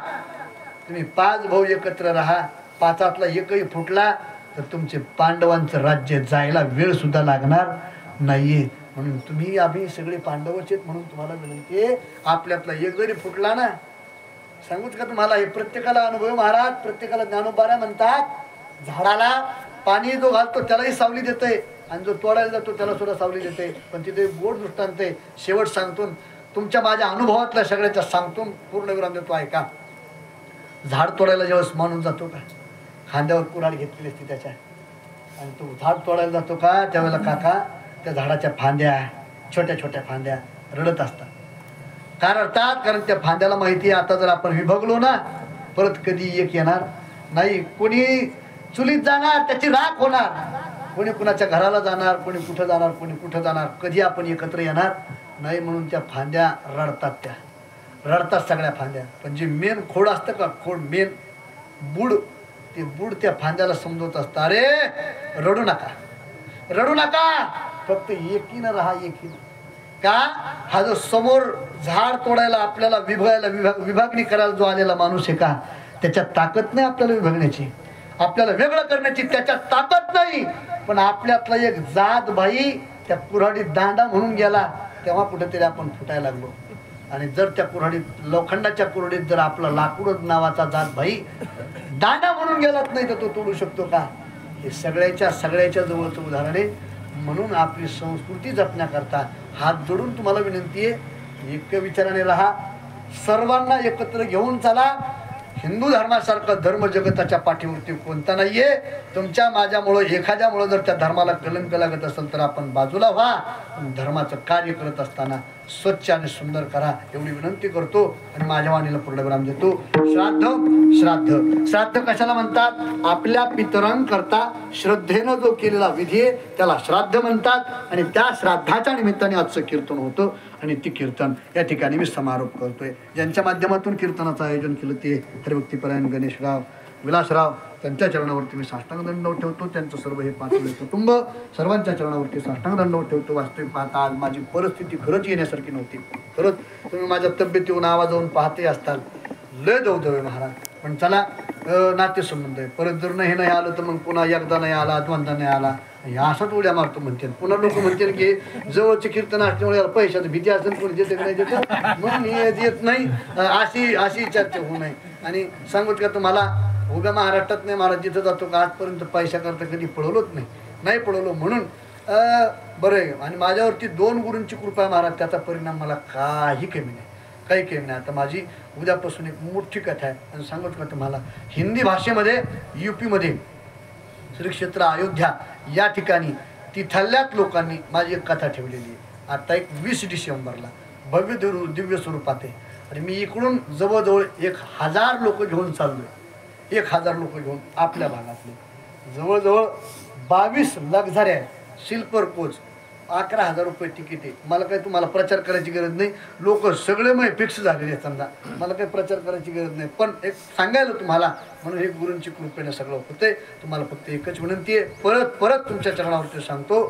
S1: तुम्ही 5 भाऊ एकत्र राहा. 5तला एकही फुटला तर तुमचे पांडवांचं राज्य जायला वेळ सुद्धा लागणार नाहीये. म्हणून तुम्ही आम्ही सगळे पांडवच आहेत. म्हणून तुम्हाला विनंती आहे, आपल्यातला एक जरी फुटला ना, सांगूच का तुम्हाला, हे प्रत्येकाला अनुभव महाराज. प्रत्येकाला ज्ञानोबा म्हणतात, झाडाला पाणी जो घालतो त्यालाही सावली देते आणि जो तोडायला जातो त्याला सुद्धा सावली देते. पण तिथे गोड दृष्टांत आहे. शेवट सांगतो, तुमच्या माझ्या अनुभवातल्या सगळ्याच्या सांगतो, पूर्ण विराम देतो ऐका. झाड तोडायला जेव्हा माणूस जातो का, खांद्यावर कुऱ्हाड घेतलेली असते त्याच्या, आणि तो झाड तोडायला जातो का, त्यावेळेला काका त्या झाडाच्या फांद्या, छोट्या फांद्या रडत असतात. कारण त्या फांद्याला माहिती आहे, आता जर आपण विभगलो ना परत कधी एक येणार नाही. कोणी चुलीत जाणार त्याची राख होणार, कोणी कुणाच्या घराला जाणार, कोणी कुठं जाणार, कोणी कुठं जाणार, कधी आपण एकत्र येणार नाही. म्हणून त्या फांद्या रडतात, त्या रडतात सगळ्या फांद्या. पण जे मेन खोड असतं का, खोड मेन बूड, ते बूड त्या फांद्याला समजवत असतं, अरे रडू नका, रडू नका, फक्त एकीनं राहा, एकीनं. का, हा जो समोर झाड तोडायला आपल्याला विभागणी करायला जो आलेला माणूस आहे का, त्याच्यात ताकद नाही आपल्याला विभागण्याची, आपल्याला वेगळं करण्याची त्याच्यात ताकद नाही. पण आपल्यातला एक जात भाई त्या कुऱ्हाडीत दांडा म्हणून गेला, तेव्हा कुठेतरी आपण फुटायला लागलो. आणि जर त्या कुऱ्हाडीत, लोखंडाच्या कुऱ्हाडीत जर आपला लाकूड नावाचा जात भाई दांडा म्हणून गेलाच नाही तर तो तोडू शकतो का? हे सगळ्याच्या जवळचं उदाहरण आहे. म्हणून आपली संस्कृती जपण्याकरता हात जोडून तुम्हाला विनंती आहे, एक विचाराने राहा, सर्वांना एकत्र घेऊन चला. हिंदू धर्मासारखा धर्म जगताच्या पाठीवरती कोणता नाहीये. तुमच्या माझ्यामुळं एखाद्यामुळं जर त्या धर्माला कलंक लागत असेल तर आपण बाजूला व्हा. धर्माचं कार्य करत असताना स्वच्छ आणि सुंदर करा एवढी विनंती करतो आणि माझ्या वाणीला पूर्णविराम देतो. श्राद्ध कशाला म्हणतात? आपल्या पितरांकरता श्रद्धेनं जो केलेला विधी आहे त्याला श्राद्ध म्हणतात. आणि त्या श्राद्धाच्या निमित्ताने आजचं कीर्तन होतं आणि ती कीर्तन या ठिकाणी मी समारोप करतोय. ज्यांच्या माध्यमातून कीर्तनाचं आयोजन केलं ते हरिभक्तीपरायण गणेशराव, विलासराव, त्यांच्या चरणावरती मी साष्टांग दंडवत ठेवतो. त्यांचं सर्व हे पाचवे कुटुंब सर्वांच्या चरणावरती साष्टांग दंडवत ठेवतो. वास्तविक पाहता आज माझी परिस्थिती खरंच येण्यासारखी नव्हती. खरंच तुम्ही माझ्या तब्येतीहून आवाजावून पाहते असताल, लय दवदवे महाराज. पण चला, नातेसंबंध आहे. परत जर नाही आलं तर मग पुन्हा एकदा नाही आला, दोनदा नाही आला, ह्या असाच उड्या मारतो म्हणतील. पुन्हा लोक म्हणतील की जवळचे कीर्तन असल्यामुळे याला पैशाची भीती असेल, कोणी देते नाही देतं म्हणून येत नाही, अशी चर्चा होऊ नये. आणि सांगू का तुम्हाला, उभ्या महाराष्ट्रात नाही महाराज जिथं जातो का आजपर्यंत पैसा करता कधी पळवलोच नाही पळवलो म्हणून बरं आहे. आणि माझ्यावरती 2 गुरूंची कृपा आहे महाराज, त्याचा परिणाम मला काही कमी नाही. आता माझी उद्यापासून एक मोठी कथा आहे आणि सांगू का तुम्हाला, हिंदी भाषेमध्ये UP-मध्ये श्री क्षेत्र अयोध्या या ठिकाणी तिथल्याच लोकांनी माझी एक कथा ठेवलेली आहे. आता एक 20 डिसेंबरला भव्य दिव्य स्वरूपात आहे. आणि मी इकडून जवळजवळ 1000 लोक घेऊन चाललोय. 1000 लोक घेऊन आपल्या भागातले जवळजवळ 22 लक्झऱ्या, स्लीपर कोच, 11,000 रुपये तिकीट आहे. मला काही तुम्हाला प्रचार करायची गरज नाही, लोक सगळे मग फिक्स झालेले आहेत. समजा मला काही प्रचार करायची गरज नाही, पण एक सांगायला तुम्हाला म्हणून हे गुरूंची कृपेने सगळं होतंय. तुम्हाला फक्त एकच विनंती आहे, परत तुमच्या चरणावरती सांगतो,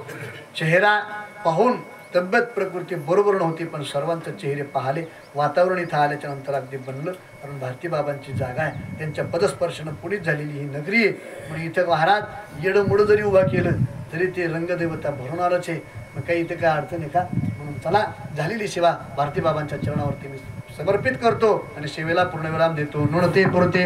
S1: चेहरा पाहून तब्येत प्रकृती बरोबर नव्हती, पण सर्वांचे चेहरे पाहिले. वातावरण इथं आल्याच्या नंतर अगदी बनलं, कारण भारती बाबांची जागा आहे, त्यांच्या पदस्पर्शानं पुढीच झालेली ही नगरी आहे. म्हणजे इथं महाराज येडं जरी उभा केलं तरी ते रंगदेवता भरवणारच आहे. मग काही इथे काय अडचण आहे का? म्हणून चला, झालेली सेवा भारती बाबांच्या चरणावरती मी समर्पित करतो आणि सेवेला पूर्णविराम देतो. नुणते पुरते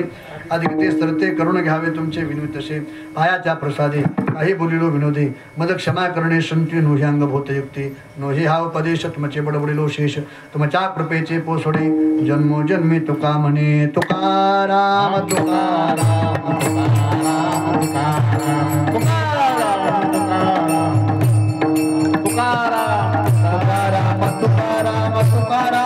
S1: अधिकते सरते करुण घ्यावे तुमचे विनूत तसे, पायाच्या प्रसादे काही बोलिलो विनोदे, मद क्षमा करणे संती नोही अंग भूतयुक्ते, नोही हा उपदेश तुमचे बडबडिलो शेष, तुमच्या कृपेचे पोसोडे जन्मोजन्मी तुका म्हणे. तुकाराम तुकाराम तुकाराम तुकाराम तुकाराम तुकाराम तुकाराम तुकाराम